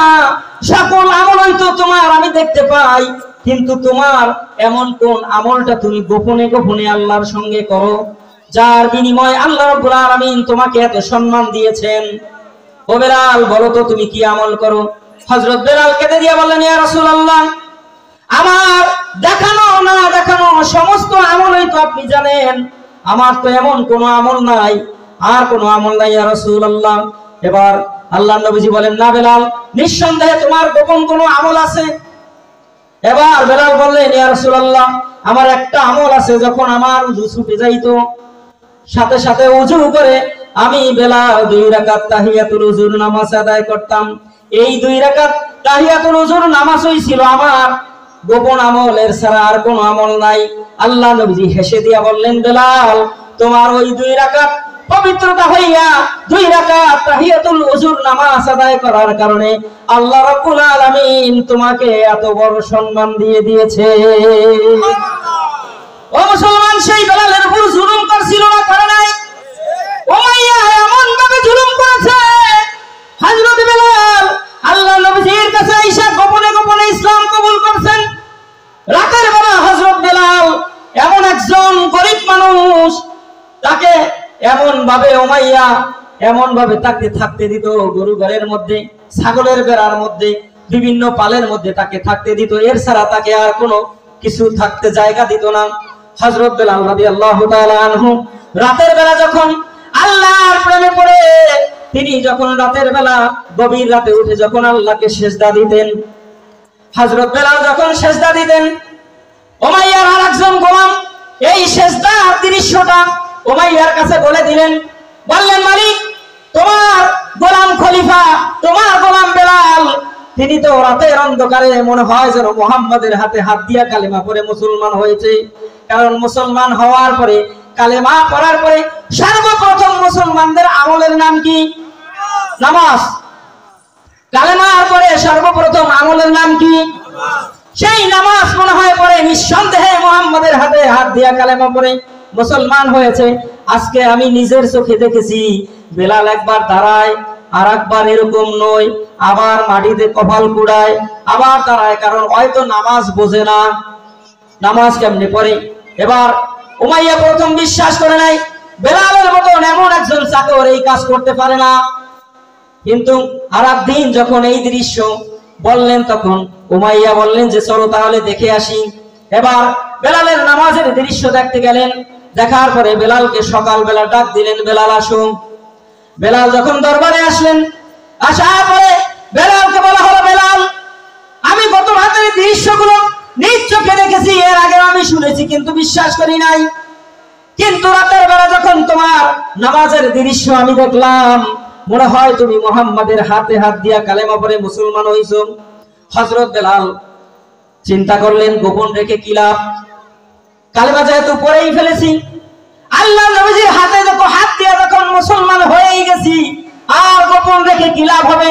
সকল আমলই তো তোমার আমি দেখতে পাই, কিন্তু তোমার এমন কোন আমলটা তুমি গোপনে গোপনে আল্লাহর সঙ্গে করো, যার বিনিময়ে আল্লাহ রাব্বুল আলামিন তোমাকে এত সম্মান দিয়েছেন? ও বেলাল বলো তো তুমি কি আমল করো? হযরত বেলাল কেঁদে দিয়ে বললেন, ইয়া রাসূলুল্লাহ, আমার দেখানো না দেখানো সমস্ত আমলই তো আপনি জানেন, আমার তো এমন কোনো আমল নাই, আর কোনো আমল নাই ইয়া রাসূলুল্লাহ। এবার আল্লাহর নবীজি বলেন, না বেলাল, নিঃসন্দেহে তোমার গোপন কোনো আমল আছে। এবার বেলাল বললেন, ইয়া রাসূলুল্লাহ, আমার একটা আমল আছে, যখন আমার ওযু ছুটে যাইতো সাথে সাথে ওযু করে আমি বেলাল 2 রাকাত তাহিয়াতুল ওযুর নামাজ আদায় করতাম। এই 2 রাকাত তাহিয়াতুল ওযুর নামাজই ছিল আমার গোপন আমল, এর ছাড়া আর কোনো আমল নাই। আল্লাহ নবীজি হেসে দিয়া বললেন, বেলাল, তোমার ওই 2 রাকাত পবিত্রতা হইয়া 2 রাকাত তাহিয়াতুল ওযুর নামাজ আদায় করার কারণে আল্লাহ রাব্বুল আলামিন তোমাকে এত বড় সম্মান দিয়ে দিয়েছে। ও মুসলমান, সেই বেলালের উপর জুলুম করছিল না, করে নাই? উমাইয়া এমন ভাবে জুলুম করেছে, হযরত বেলাল আল্লাহ নবীজির কাছে আইসা গোপনে গোপনে ইসলাম কবুল করছেন। রাতের বেলা হযরত বেলাল এমন একজন গরিব মানুষ, তাকে এমন ভাবে উমাইয়া এমন ভাবে তাকে থাকতে দিত, গরু ঘরের মধ্যে, ছাগলের বেড়ার মধ্যে, বিভিন্ন পালের মধ্যে তাকে থাকতে দিত, এর ছাড়া তাকে আর কোনো কিছু থাকতে জায়গা দিত না। হযরত বেলাল রাদিয়াল্লাহু তাআলা আনহু রাতের বেলা যখন আল্লাহর প্রেমে পড়ে, তিনি যখন রাতের বেলা গভীর রাতে উঠে যখন আল্লাহকে সিজদা দিতেন, হযরত বেলাল যখন সিজদা দিতেন, উমাইয়ার আরেকজন গোলাম এই সিজদার দৃশ্যটা উমাইয়ার কাছে বলে দিলেন, বললেন, মালিক, তোমার গোলাম খলিফা, তোমার গোলাম বেলাল, তিনি তো রাতের অন্ধকারে মনে হয় যেন মুহাম্মাদের হাতে হাত দিয়া কালেমা পড়ে মুসলমান হয়েছে। কারণ মুসলমান হওয়ার পরে, কালেমা পড়ার পরে সর্বপ্রথম মুসলমানদের আমলের নাম কি? নামাজ। কালেমার পরে সর্বপ্রথম আমলের নাম কি? সেই নামাজ মনে হয় পরে নিঃসন্দেহে মুহাম্মাদের হাতে হাত দিয়া কালেমা পড়ে মুসলমান হয়েছে। আজকে আমি নিজের চোখে দেখেছি, বেলাল একবার দাঁড়ায়, আর একবার এরকম নয়, আবার মাটিতে কপাল কুড়ায়, আবার দাঁড়ায়, কারণ হয়তো নামাজ বোঝে না, নামাজ কেমনে পড়ে। এবার উমাইয়া প্রথম বিশ্বাস করে নাই, বেলালের মতন এমন একজন চাকর এই কাজ করতে পারে না। কিন্তু আর একদিন যখন এই দৃশ্য বললেন, তখন উমাইয়া বললেন যে চলো তাহলে দেখে আসি। এবার বেলালের নামাজের দৃশ্য দেখতে গেলেন, দেখার পরে বেলালকে সকালবেলা ডাক দিলেন, বেলাল আসো। বেলাল যখন দরবারে আসলেন, আসার পরে বেলালকে বলা হলো, বেলাল, আমি গত রাতের দৃশ্যগুলো নিজ চোখে দেখেছি, এর আগে আমি শুনেছি কিন্তু বিশ্বাস করি নাই, কিন্তু রাতের বেলা যখন তোমার নামাজের দৃশ্য আমি দেখলাম, মনে হয় তুমি মুহাম্মাদের হাতে হাত দিয়া কালেমা পড়ে মুসলমান হইছো। হযরত বেলাল চিন্তা করলেন, গোপন রেখে কি লাভ, কালেমা যেহেতু পড়েই ফেলেছি, আল্লাহ নবীজির হাতে যখন হাত দিয়া যখন মুসলমান হয়েই গেছি, আর গোপন রেখে কি লাভ হবে।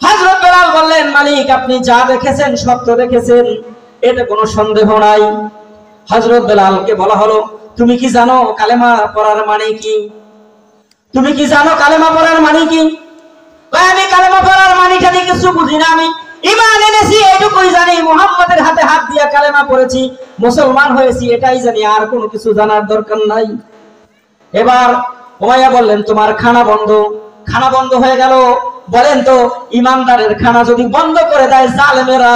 হযরত বেলাল বললেন, মালিক, আপনি যা দেখেছেন সত্য দেখেছেন, এতে কোনো সন্দেহ নাই। হযরত বেলালকে বলা হলো, তুমি কি জানো কালেমা পড়ার মানে কি? তুমি কি জানো কালেমা পড়ার মানে কি? আমি কালেমা পড়ার মানেটা নিয়ে কিছু বুঝি না, আমি ঈমান এনেছি এইটুকুই জানি, মুহাম্মাদের হাতে হাত দিয়া কালেমা পড়েছি, মুসলমান হয়েছি, এটাই জানি, আর কোনো কিছু জানার দরকার নাই। এবার উমাইয়া বললেন, তোমার খানা বন্ধ। খানা বন্ধ হয়ে গেল। বলেন তো, ইমানদারের খানা যদি বন্ধ করে দেয় জালেমেরা,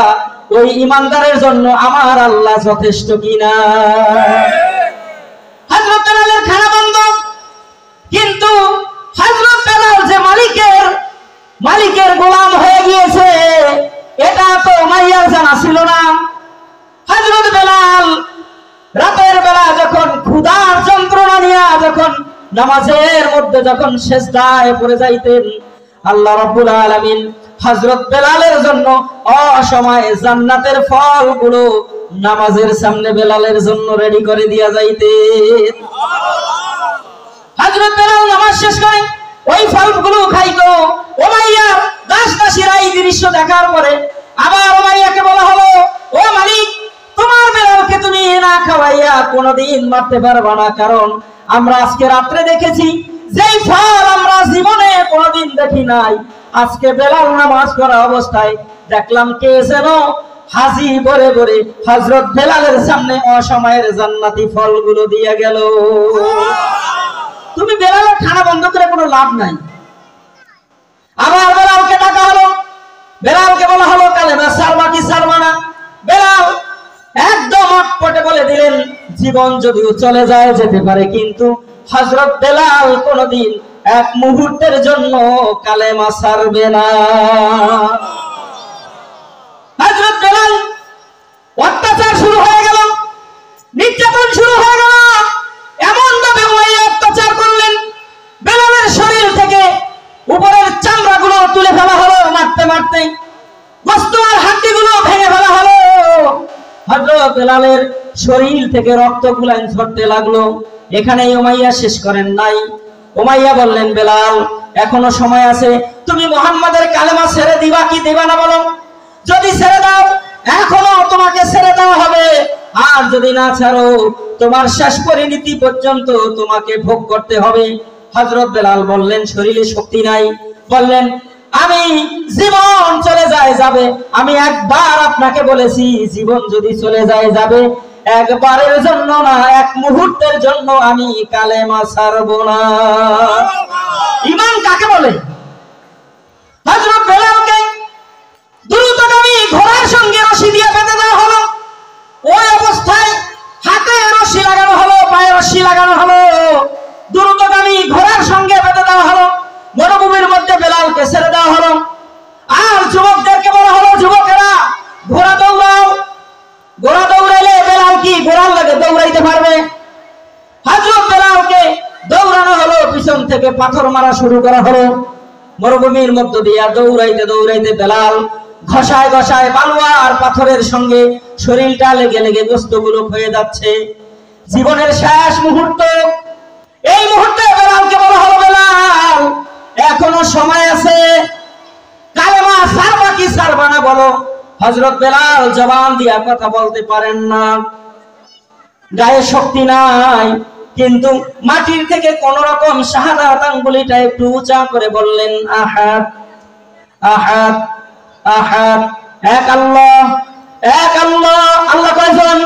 ওই ইমানদারের জন্য আমার আল্লাহ যথেষ্ট কিনা? হযরত বেলালের খানা বন্ধ, কিন্তু হযরত বেলাল যে মালিকের গোলাম হয়ে গিয়েছে, এটা তো উমাইয়ার জানা ছিল না। হযরত বেলাল রাতের বেলা যখন ক্ষুধার যন্ত্রণা নিয়ে যখন নামাজের মধ্যে যখন সিজদায় পড়ে যাইতেন, আল্লাহ রাব্বুল আলামিন হযরত বেলালের জন্য অসময়ে জান্নাতের ফলগুলো নামাজের সামনে বেলালের জন্য রেডি করে দিয়া যাইতেন। হযরত বেলাল নামাজ শেষ করে ওই ফলগুলো খাইতো। উমাইয়া দাস-দাসীরা এই দৃশ্য দেখার পরে আবার উমাইয়াকে বলা হলো, ও মালিক, তোমার বেলালকে তুমি না খাওয়াইয়া কোনোদিন মারতে পারবা না, কারণ আমরা আজকে রাত্রে দেখেছি যেই ফল আমরা জীবনে কোনোদিন দেখি নাই। আজকে বেলাল নামাজ পড়া অবস্থায় দেখলাম কে যেন হাজি ভরে ভরে হযরত বেলালের সামনে অসময়ের জান্নাতি ফলগুলো দিয়ে গেল। তুমি বেলালের খানা বন্ধ করে কোনো লাভ নাই। আবার বেলালকে ডাকা হলো, বেলালকে বলা হলো কালেমা সারবা কি সারবা না? বেলাল একদম অটপটে বলে দিলেন, জীবন যদিও চলে যায় যেতে পারে, কিন্তু হযরত বেলাল কোনদিন এক মুহূর্তের জন্য কালেমা ছাড়বে না। হযরত বেলাল অত্যাচার শুরু হয়ে গেল, নির্যাতন শুরু হয়ে গেল। এমন ভাবে উমাইয়া অত্যাচার করলেন, বেলালের শরীর থেকে উপরের চামড়াগুলো তুলে ফেলা হলো মারতে মারতে, গোশত আর হাড্ডিগুলো ভেঙে ফেলা হলো। হযরত বেলালের শরীর থেকে রক্ত গুলান ঝরতে লাগলো। এখানেই উমাইয়া শেষ করেন নাই। উমাইয়া বললেন, বেলাল এখনো সময় আছে, তুমি মুহাম্মাদের কালেমা ছেড়ে দিবা কি দিবা না বলো? যদি ছেড়ে দাও এখনো তোমাকে ছেড়ে দেওয়া হবে, আর যদি না ছাড়ো তোমার শেষ পরিণতি পর্যন্ত তোমাকে ভোগ করতে হবে। হযরত বেলাল বললেন, শরীরে শক্তি নাই, বললেন, আমি জীবন চলে যায় যাবে, আমি একবার আপনাকে বলেছি জীবন যদি চলে যায় যাবে, একবারের জন্য না, এক মুহূর্তের জন্য আমি কালেমা ছাড়বো না। ঈমান কাকে বলে? হযরত বেলালকে দ্রুতগামী ঘোড়ার সঙ্গে রশি দিয়ে বেঁধে দেওয়া হলো। ওই অবস্থায় হাতে রশি লাগানো হলো, পায়ে রশি লাগানো হলো, দ্রুতগামী ঘোড়ার সঙ্গে বেঁধে দেওয়া হলো। মরুভূমির মধ্যে বেলালকে ছেড়ে দেওয়া হলো। আর যুবকদেরকে বলা হলো, যুবকেরা ঘোড়া দৌড়াও। ঘোড়া দৌড়াইলে বেলাল কি ঘোড়ার লাগে দৌড়াইতে পারবে? হযরত বেলালকে দৌড়ানো হলো, পিছন থেকে পাথর মারা শুরু করা হলো। মরুভূমির মধ্য দিয়ে দৌড়াইতে দৌড়াইতে বেলাল ঘষায় ঘষায় বালুয়া আর পাথরের সঙ্গে শরীরটা লেগে লেগে গোশতগুলো হয়ে যাচ্ছে। জীবনের শেষ মুহূর্ত, এই মুহূর্তে বেলালকে বলা হলো, বেলাল এখনো সময় আছে, কালেমা ছাড়বা কি ছাড়বা না বলো? হযরত বেলাল জবান দিয়া কথা বলতে পারেন না, গায়ে শক্তি নাই, কিন্তু মাটির থেকে কোন রকম শাহাদাত আঙ্গুলিটা একটু উঁচা করে বললেন, আহাদ আহাদ আহাদ, এক আল্লাহ এক আল্লাহ। আল্লাহ কয়জন?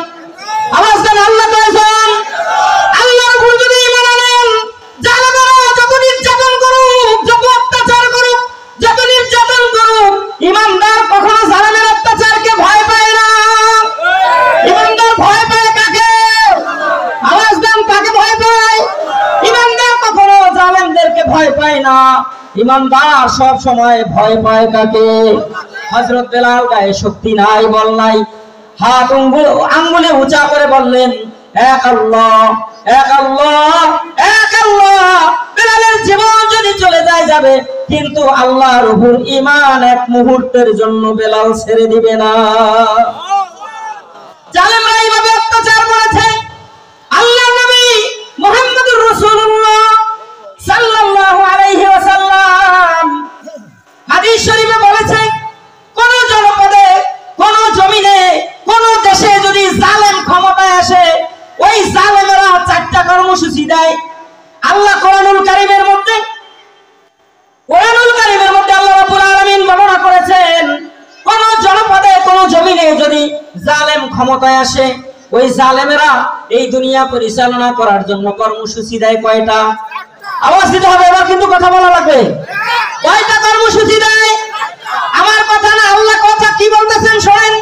আওয়াজ দেন, আল্লাহ কয়জন? আল্লাহর উপর যদি ঈমান আনেন, জালেমেরা যত নির্যাতন করুক, যত অত্যাচার করুক, যত নির্যাতন করুক, ঈমানদার কখনো জালেমের অত্যাচারকে ভয় পায় না। ঈমানদার ভয় পায় কাকে? আওয়াজ দেন, কাকে ভয় পায়? ঈমানদার কখনো জালেমদেরকে ভয় পায় না। ঈমানদার সব সময় ভয় পায় কাকে? হযরত বেলাল গায়ে শক্তি নাই, বল নাই, হাত আঙ্গুলে উঁচা করে বললেন, এক আল্লাহ এক আল্লাহ এক আল্লাহ। বেলালের জীবন যদি চলে যায় যাবে, কিন্তু আল্লাহর উপর ঈমান এক মুহূর্তের জন্য বেলাল ছেড়ে দিবে না। জালেমরা এইভাবে অত্যাচার করেছে। আল্লাহর নবী মুহাম্মদুর রাসূলুল্লাহ সাল্লাল্লাহু আলাইহি ওয়াসাল্লাম হাদিস শরীফে বলেছে, কোন জনপদে, কোন জমিনে, কোন দেশে যদি জালেম ক্ষমতায় আসে, ওই জালেমেরা চারটা কর্মসূচি দেয়। আল্লাহ কোরআনুল কারীমের মধ্যে আল্লাহ রাব্বুল আলামিন বর্ণনা করেছেন, কোন জনপদে, কোন জমিনে যদি জালেম ক্ষমতায় আসে, ওই জালেমেরা এই দুনিয়া পরিচালনা করার জন্য কর্মসূচি দেয় কয়টা? আওয়াজ দিতে হবে, এবার কিন্তু কথা বলা লাগবে। কয়টা কর্মসূচি দেয়? আমার কথা না, আল্লাহ কথা কি বলতেছেন শোনেন।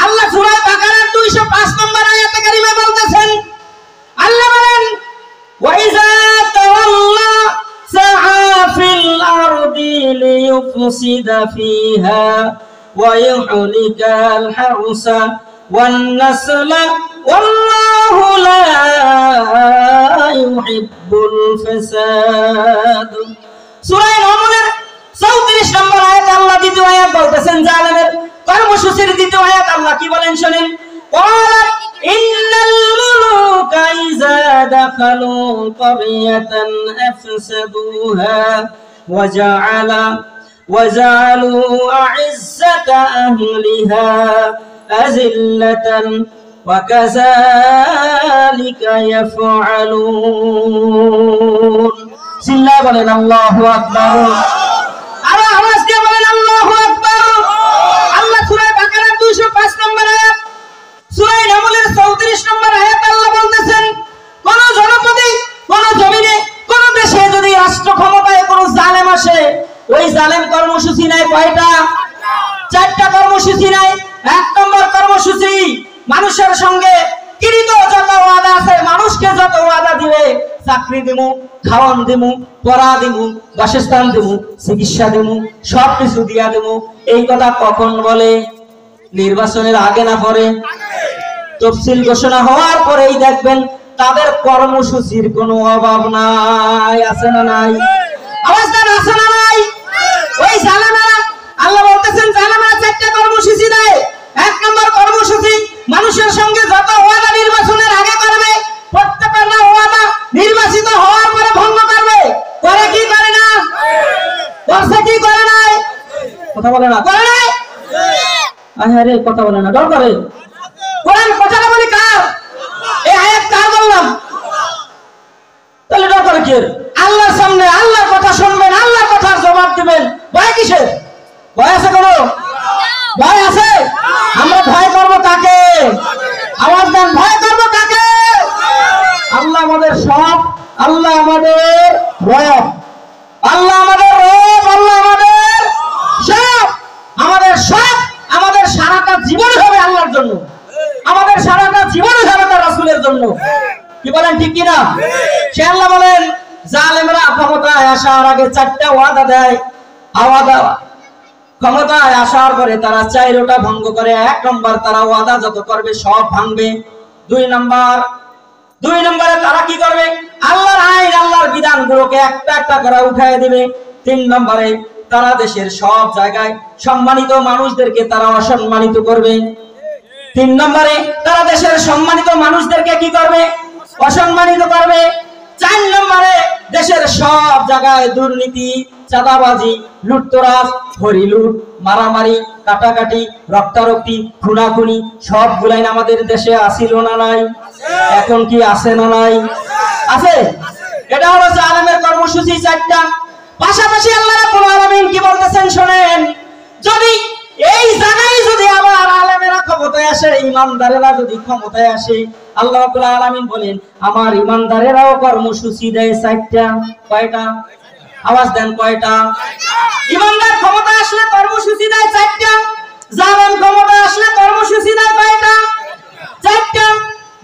আল্লাহ সূরা বাকারার 205 নম্বর আয়াতে কারিমা বলতেছেন, আল্লাহ বলেন, ওয়াইজা তাওয়াল্লা সাআ ফিল আরদি লিইফসিদা ফিহা ওয়া ইউহলিকাল হারসা ওয়ান নাসলা ওয়াল্লাহু লা ইউহিব্বুল ফাসাদ। সূরা নূরের 34 নম্বর আয়াতে আল্লাহ দ্বিতীয় আয়াত বলতেছেন, জালেমের কর্মসূচির দ্বিতীয় আয়াত আল্লাহ কি বলেন শুনেন, ক্বালাত ইন্নাল মুলুকা ইযা দাখালু ক্বরিয়াতান আফসাদুহা ওয়া জাআলু আ'iজ্জাতা আহলিহা আযিল্লাতান ওয়া কাযালিকা ইয়াফআলুন। সিল্লাহ বলেন আল্লাহু আকবার। আরো আওয়াজ দিয়ে বলেন আল্লাহু আকবার। আল্লাহ সূরা বাকারার 205 নম্বর আয়াত, সূরা নামলের 34 নম্বর আয়াত আল্লাহ বলতেছেন, কোন জনপদে, কোন জমিনে, কোন দেশে যদি রাষ্ট্র ক্ষমতায় কোন জালেম আসে, ওই জালেম মানুষকে যত ওয়াদা দিবে, চাকরি দিমু, খাওয়ান দিমু, পড়া দিমু, বাসস্থান দিমু, চিকিৎসা দিমু, সবকিছু দিয়া দিমু, এই কথা কখন বলে? নির্বাচনের আগে না পরে? তফসিল ঘোষণা হওয়ার পরেই দেখবেন তাদের কর্মসূচির কোনো অভাব নাই। আছে না নাই? আওয়াজ দেন, আছে না নাই? ওই জালেমেরা, আল্লাহ বলতেছেন জালেমেরা চারটা কর্মসূচি দেয়। এক নম্বর কর্মসূচি, মানুষের সঙ্গে যত ওয়াদা নির্বাচনের আগে করবে, প্রত্যেকটা ওয়াদা নির্বাচিত হওয়ার পরে ভঙ্গ করবে। করে কি করে না? করছে কি করে নাই? কথা বলে না, করে নাই? আরে কথা বলে না, ডর করে। কোরআন কথাটা বলি কার? এই আয়াত কার বললাম? তাহলে ডর করে কি? আল্লাহর সামনে আল্লাহর কথা শুনবেন, আল্লাহর কথার জবাব দিবেন, ভয় কিসের? ভয় আছে কোনো? ভয় আছে? আমরা ভয় করব কাকে? আওয়াজ দেন, ভয় করব কাকে? আল্লাহ আমাদের সব, আল্লাহ আমাদের রব, আল্লাহ আমাদের রব, আল্লাহ আমাদের সব, আমাদের সব, আমাদের সারাটা জীবন হবে আল্লাহর জন্য, আমাদের সারাটা জীবন হবে তার রাসূলের জন্য। কি বলেন, ঠিক কি না? সে আল্লাহ বলেন জালেমরা ক্ষমতায় আসার আগে চারটা ওয়াদা দেয়। ক্ষমতায় আসার পরে তারা চাইরোটা ভঙ্গ করে। এক নম্বর, তারা ওয়াদা যত করবে সব ভাঙবে। দুই নম্বরে তারা কি করবে? আল্লাহর আইন, আল্লাহর বিধানগুলোকে একটা একটা করে উঠায় দিবে। তিন নম্বরে তারা দেশের সব জায়গায় সম্মানিত মানুষদেরকে তারা অসম্মানিত করবে। তিন নম্বরে তারা দেশের সম্মানিত মানুষদেরকে কি করবে? অসম্মানিত করবে। চার নম্বরে দেশের সব জায়গায় দুর্নীতি, চাঁদাবাজি, লুটতরাজ, হরিলুট, মারামারি, কাটাকাটি, রক্তারক্তি, খুনাখুনি সবগুলাই আমাদের দেশে আসিল না নাই? এখন কি আছে না নাই? আছে। এটা হলো জালেমের কর্মসূচি চারটা। পাশাপাশি আল্লাহ রাব্বুল আলামিন কি বলতেছেন শুনেন, যদি এই জায়গায় যদি আবার আলেমেরা ক্ষমতায় আসে, ইমানদারেরা যদি ক্ষমতায় আসে, আল্লাহ রাব্বুল আলামিন বলেন আমার ইমানদারেরাও কর্মসূচি দেয় চারটা। কয়টা? আওয়াজ দেন, কয়টা? ইমানদার ক্ষমতায় আসলে কর্মসূচি দেয় চারটা, জালেম ক্ষমতায় আসলে কর্মসূচি দেয় কয়টা? চারটা।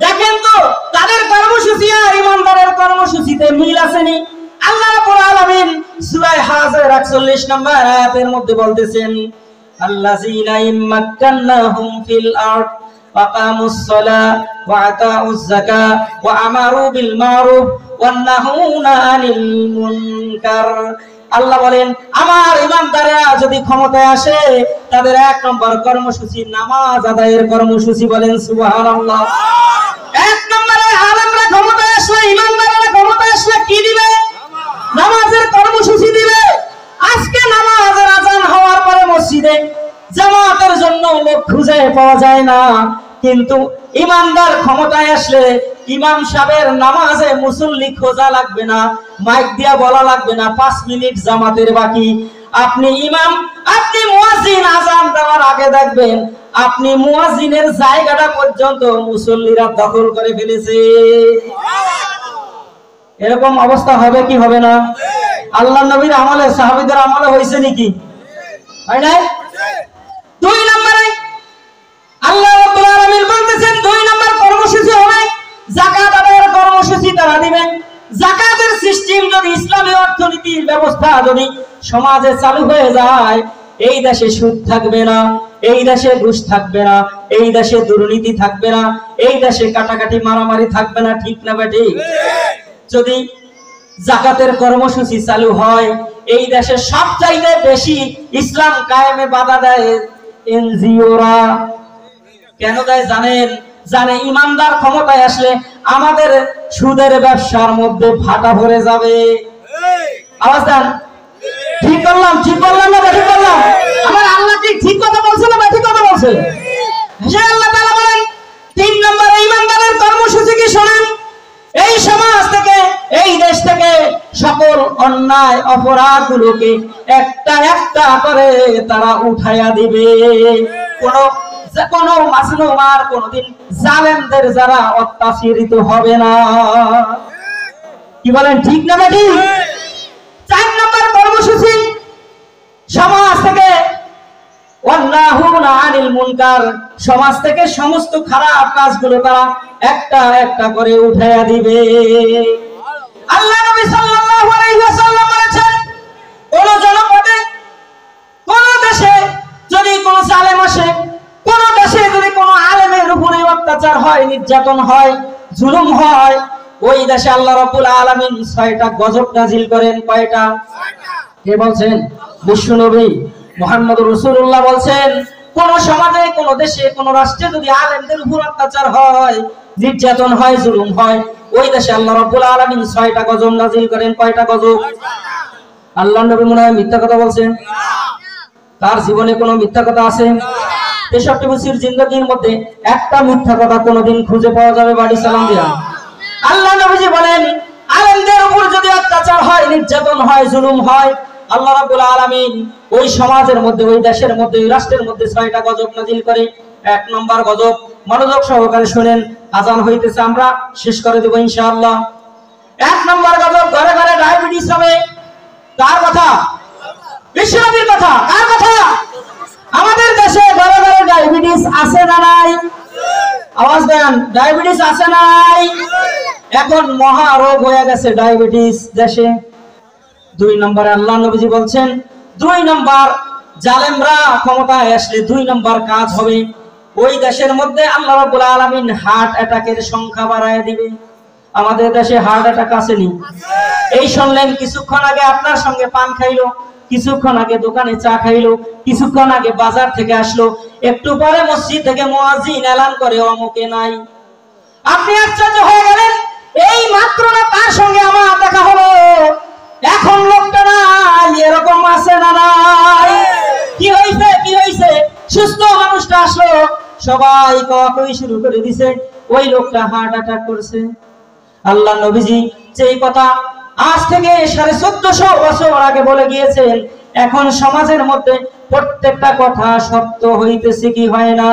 দেখেন তো তাদের কর্মসূচি আর ইমানদারের কর্মসূচিতে মিল আসেনি? আল্লাহ রাব্বুল আলামিন সূরা হাজর ৪১ নম্বর আয়াতের মধ্যে বলতেছেন আল্লাযীনা ইম্মাক্কান্নাহুম ফিল আরদ ওয়াকামুস সালাহ ওয়া আতাউয যাকাহ ওয়া আমারু বিল মারুফ ওয়ান নাহুনা আনিল মুনকার। আল্লাহ বলেন আমার ইমানদাররা যদি ক্ষমতায় আসে তাদের এক নম্বর কর্মসূচি নামাজ আদায়ের কর্মসূচি। বলেন সুবহানাল্লাহ। এক নম্বরে আলেমরা ক্ষমতায় আসলে, ইমানদাররা ক্ষমতায় আসলে কি দিবে? নামাজের কর্মসূচি দিবে। আজকে নামাজের আযান হওয়ার পরে মসজিদে জামাতের জন্য লোক খুঁজে পাওয়া যায় না, কিন্তু ইমানদার ক্ষমতায় আসলে ইমাম সাহেবের নামাজে মুসল্লি খোঁজা লাগবে না, মাইক দিয়া বলা লাগবে না 5 মিনিট জামাতের বাকি। আপনি ইমাম, আপনি মুয়াজ্জিন আযান দেওয়ার আগে দেখবেন আপনি মুয়াজ্জিনের জায়গাটা পর্যন্ত মুসল্লিরা দখল করে ফেলেছে। এরকম অবস্থা হবে কি হবে না? আল্লাহর নবীর আমলে, সাহাবীদের আমলে হয়েছে নাকি? হয় নাই? দুই নম্বরে আল্লাহ রাব্বুল আলামিন বলতেছেন 2 নম্বর কর্মসূচি হবে যাকাত আদায়ের কর্মসূচি তারা দিবেন। যাকাতের সিস্টেম যদি, ইসলামী অর্থনীতির ব্যবস্থা যদি সমাজে চালু হয়ে যায়, এই দেশে সুদ থাকবে না, এই দেশে ঘুষ থাকবে না, এই দেশে দুর্নীতি থাকবে না, এই দেশে কাটাকাটি মারামারি থাকবে না। ঠিক না বেঠিক? যদি যাকাতের কর্মসূচি চালু হয়, এই দেশে সবচাইতে বেশি ইসলাম কায়েমে বাধা দেয় এনজিওরা। কেন দেয় জানেন? জানে ইমানদার ক্ষমতায় আসলে আমাদের সুদের ব্যবসার মধ্যে ভাটা ভরে যাবে। আওয়াজ দেন, ঠিক করলাম? ঠিক করলাম না ঠিক করলাম? আমার আল্লাহ কি ঠিক কথা বলছে না ঠিক কথা বলছে? হ্যাঁ, আল্লাহ তাআলা বলেন 3 নম্বরে ইমানদারের কর্মসূচি কি শোনেন, এই সমাজ থেকে, এই দেশ থেকে সকল অন্যায় অপরাধগুলোকে একটা একটা করে তারা উঠাইয়া দিবে। কোন মাজলুম আর কোনদিন জালেমদের যারা অত্যাচারিত হবে না। কি বলেন, ঠিক না বেঠিক? 4 নম্বর কর্মসূচি, সমাজ থেকে ওয়ান্নাহুনা আনিল মুনকার, সমাজ থেকে সমস্ত খারাপ কাজগুলো তারা একটা একটা করে উঠাইয়া দিবে। আল্লাহ নবী সাল্লাল্লাহু আলাইহি ওয়াসাল্লাম বলেছেন, কোন জনপদে কোন দেশে যদি কোন জালেম আসে, কোন দেশে যদি কোন আলেমের উপরে অত্যাচার হয়, নির্যাতন হয়, জুলুম হয়, ওই দেশে আল্লাহ রাব্বুল আলামিন 6টা গজব নাজিল করেন। কয়টা? কে বলছেন? বিশ্বনবী মুহাম্মদুর রাসূলুল্লাহ বলছেন, কোন সমাজে, কোন দেশে, কোন রাষ্ট্রে যদি আলেমদের উপর অত্যাচার হয়, নির্যাতন হয়, জুলুম হয়, ওই দেশে আল্লাহ রাব্বুল আলামিন 6টা গজব নাজিল করেন। কয়টা গজব? আল্লাহর নবী মনে হয় মিথ্যা কথা বলছেন? তার জীবনে কোনো মিথ্যা কথা আছে? 63 বছর জিন্দেগির মধ্যে একটা মিথ্যা কথা কোনোদিন খুঁজে পাওয়া যাবে? বাড়ি সালাম দিয়া। আল্লাহ নবীজি বলেন, আলেমদের উপর যদি অত্যাচার হয়, নির্যাতন হয়, জুলুম হয়, আল্লাহ রাব্বুল আলামিন ওই সমাজের মধ্যে, ওই দেশের মধ্যে, ওই রাষ্ট্রের মধ্যে 6টা গজব নাজিল করে। 1 নম্বর গজব, মনোযোগ সহকারে শুনেন, আজান হইতেছে, আমরা শেষ করে দেব ইনশাআল্লাহ। 1 নম্বর গজব, ঘরে ঘরে ডায়াবেটিস হবে। কার কথা? বিশ্বনবীর কথা। কার কথা? আমাদের দেশে ঘরে ঘরে ডায়াবেটিস আছে না নাই? আওয়াজ দেন, ডায়াবেটিস আছে না নাই? এখন মহা রোগ হয়ে গেছে ডায়াবেটিস দেশে। 2 নম্বরে আল্লাহ নবীজি বলছেন, 2 নম্বর, জালেমরা ক্ষমতায় আসলে 2 নম্বর কাজ হবে, ওই দেশের মধ্যে আল্লাহ রাব্বুল আলামিন হার্ট অ্যাটাকের সংখ্যা বাড়ায় দিবে। আমাদের দেশে হার্ট অ্যাটাক আসেনি? এই শুনলেন, কিছুক্ষণ আগে আপনার সঙ্গে পান খাইলো, কিছুক্ষণ আগে দোকানে চা খাইলো, কিছুক্ষণ আগে বাজার থেকে আসলো, একটু পরে মসজিদ থেকে মুয়াজ্জিন এলান করে অমুকে নাই। আপনি আশ্চর্য হয়ে গেলেন, এই মাত্র না তার সঙ্গে আমার দেখা হলো, এখন লোকটা নাই। এরকম আছে না নাই? কি হইছে? কি হইছে? সুস্থ মানুষটা আসলো, সবাই কওয়াকই শুরু করে দিছে, ওই লোকটা হার্ট অ্যাটাক করছে। আল্লাহ নবীজি যেই কথা আজ থেকে 1450 বছর আগে বলে গিয়েছেন, এখন সমাজের মধ্যে প্রত্যেকটা কথা সত্য হইতেছে কি হয় না?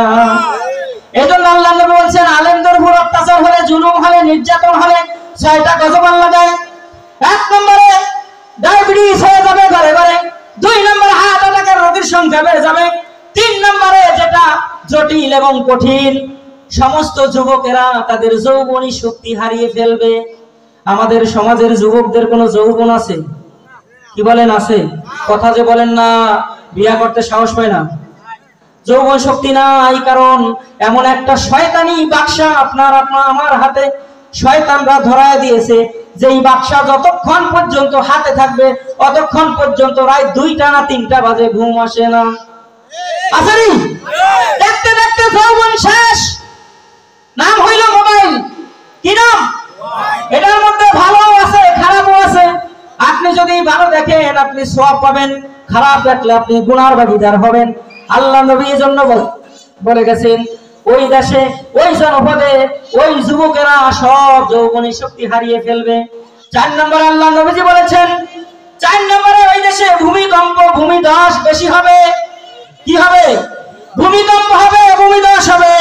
এজন্য আল্লাহ নবী বলছেন, আলেমদের উপর অত্যাচার হলে, জুলুম হলে, নির্যাতন হলে 6টা গজব আল্লাহ দেয়। 1 নম্বরে ডায়াবেটিস হয়ে যাবে ঘরে ঘরে। 2 নম্বরে হার্ট অ্যাটাকের রোগীর সংখ্যা বেড়ে যাবে। 3 নম্বরে, যেটা জটিল এবং কঠিন, সমস্ত যুবকেরা তাদের যৌবনী শক্তি হারিয়ে ফেলবে। আমাদের সমাজের যুবকদের কোনো যৌবন আছে? কি বলেন আছে? কথা যে বলেন না, বিয়া করতে সাহস পায় না, যৌবন শক্তি নাই। কারণ এমন একটা শয়তানি বাক্সা আপনার আমার হাতে শয়তানরা ধরায় দিয়েছে, যেই বাক্সা যতক্ষণ পর্যন্ত হাতে থাকবে, অতক্ষণ পর্যন্ত রাত 2টা না 3টা বাজে ঘুম আসে না। আসেনি? দেখতে দেখতে যৌবন শেষ। নাম হইল মোবাইল। কি নাম? এটার মধ্যে ভালো আছে, খারাপও আছে। আপনি যদি ভালো দেখেন আপনি সওয়াব পাবেন, খারাপ দেখলে আপনি গুনার ভাগীদার হবেন। আল্লাহ নবী এজন্য বলে গেছেন, ওই দেশে, ওই জনপদে ওই যুবকেরা সব যৌবনী শক্তি হারিয়ে ফেলবে। 4 নম্বরে আল্লাহ নবীজি বলেছেন, 4 নম্বরে ওই দেশে ভূমিকম্প, ভূমিধস বেশি হবে। কি হবে? ভূমিকম্প হবে, ভূমিধস হবে।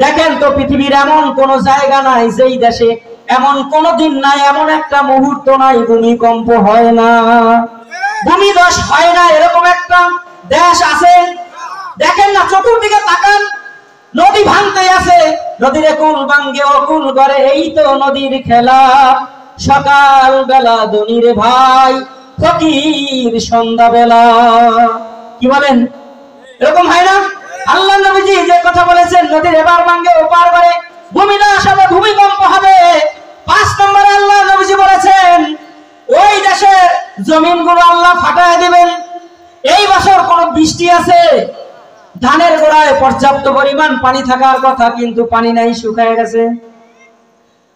দেখেন তো, পৃথিবীর এমন কোন জায়গা নাই, যেই দেশে এমন কোন দিন নাই, এমন একটা মুহূর্ত নাই ভূমিকম্প হয় না, ভূমিধস হয় না, এরকম একটা দেশ আছে? দেখেন না, চতুর্দিকে তাকান, নদী ভাঙতে আছে, নদীর কুল ভাঙ্গে অকুল করে, এই তো নদীর খেলা। সকাল বেলা ধনীর ভাই, ফকির সন্ধ্যা বেলা। কি বলেন? এরকম হয় না? আল্লাহ নবীজি যে কথা বলেছেন, নদীর এবার ভাঙ্গে ওপার করে, ভূমিধস হবে, ভূমিকম্প হবে। 5 নম্বরে আল্লাহ নবীজি বলেছেন, ওই দেশের জমিনগুলো আল্লাহ ফাটায় দিবেন। এই বছর কোন বৃষ্টি আছে? ধানের গোড়ায় পর্যাপ্ত পরিমাণ পানি থাকার কথা, কিন্তু পানি নাই, শুকায় গেছে।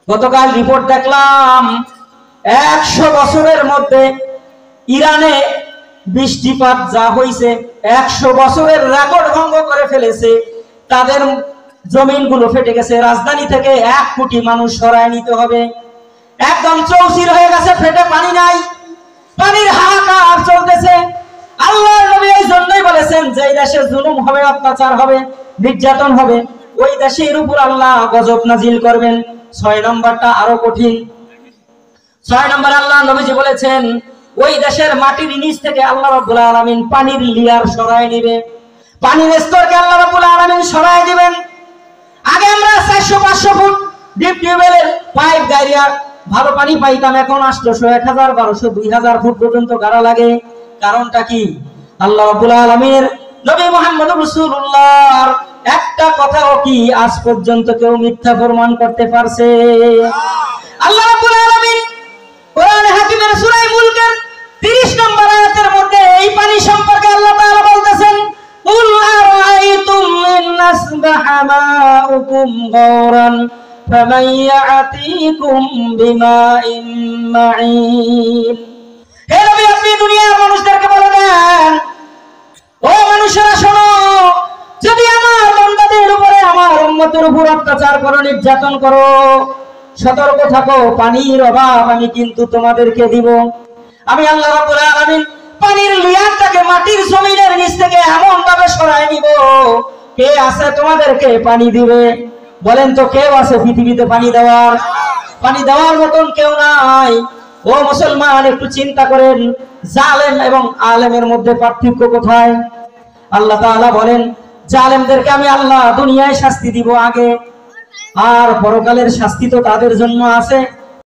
গতকাল রিপোর্ট দেখলাম, 100 বছরের মধ্যে ইরানে বৃষ্টিপাত যা হয়েছে, 100 বছরের রেকর্ড ভঙ্গ করে ফেলেছে। তাদের জমিনগুলো ফেটে গেছে, রাজধানী থেকে 1 কোটি মানুষ সরায় নিতে হবে। একদম চৌচির হয়ে গেছে, ফেটে পানি নাই, পানির হাহাকার চলতেছে। আল্লাহ নবী এই জন্যই বলেছেন, যে দেশে জুলুম হবে, অত্যাচার হবে, নির্যাতন হবে, ওই দেশের উপর আল্লাহ গজব নাজিল করবেন। 6 নম্বরটা আরো কঠিন। 6 নম্বর আল্লাহ নবীজি বলেছেন, ওই দেশের মাটির নিচ থেকে আল্লাহ রাব্বুল আলামিন পানির লেয়ার সরায় নেবে। পানির স্তরকে আল্লাহ রাব্বুল আলামিন সরায় দিবেন। আগে আমরা 400-500 ফুট ডিপ টিউবওয়েলের পাইপ গাড়িয়া ভালো পানি পাইতাম, এখন 800, 1000, 1200, 2000 ফুট পর্যন্ত গাড়া লাগে। কারণটা কি? আল্লাহ রাব্বুল আলামিনের নবী মুহাম্মদ রাসূলুল্লাহর একটা কথাও কি আজ পর্যন্ত কেউ মিথ্যা প্রমাণ করতে পারছে? আল্লাহ রাব্বুল আলামিন কোরআনে হাকিমের সূরা মুলকের 30 নম্বর আয়াতের মধ্যে এই পানি সম্পর্কে আল্লাহ তাআলা বলতেছেন, কুল আরাআইতুম ইন আসবাহা মাউকুম গাওরান ফামান ইয়াতিকুম বিমাইন মাঈন। হে নবী, আপনি দুনিয়ার মানুষদেরকে বলে দেন, ও মানুষেরা শোনো, যদি আমার বান্দাদের উপরে, আমার উম্মতের উপর অত্যাচার করো, নির্যাতন করো, সতর্ক থাকো, পানির অভাব আমি কিন্তু তোমাদেরকে দিব। আমি আল্লাহ রাব্বুল আলামিন পানির লিয়ারটাকে মাটির জমিনের নিচ থেকে এমন ভাবে সরায় নিব, কে আছে তোমাদেরকে পানি দিবে? বলেন তো, কেউ আছে পৃথিবীতে পানি দেওয়ার মতন কেউ নাই। ও মুসলমান, একটু চিন্তা করেন, জালেম এবং আলেমের মধ্যে পার্থক্য কোথায়? আল্লাহ তাআলা বলেন, জালেমদেরকে আমি আল্লাহ দুনিয়ায় শাস্তি দিব আগে, আর পরকালের শাস্তি তো তাদের জন্য আছে।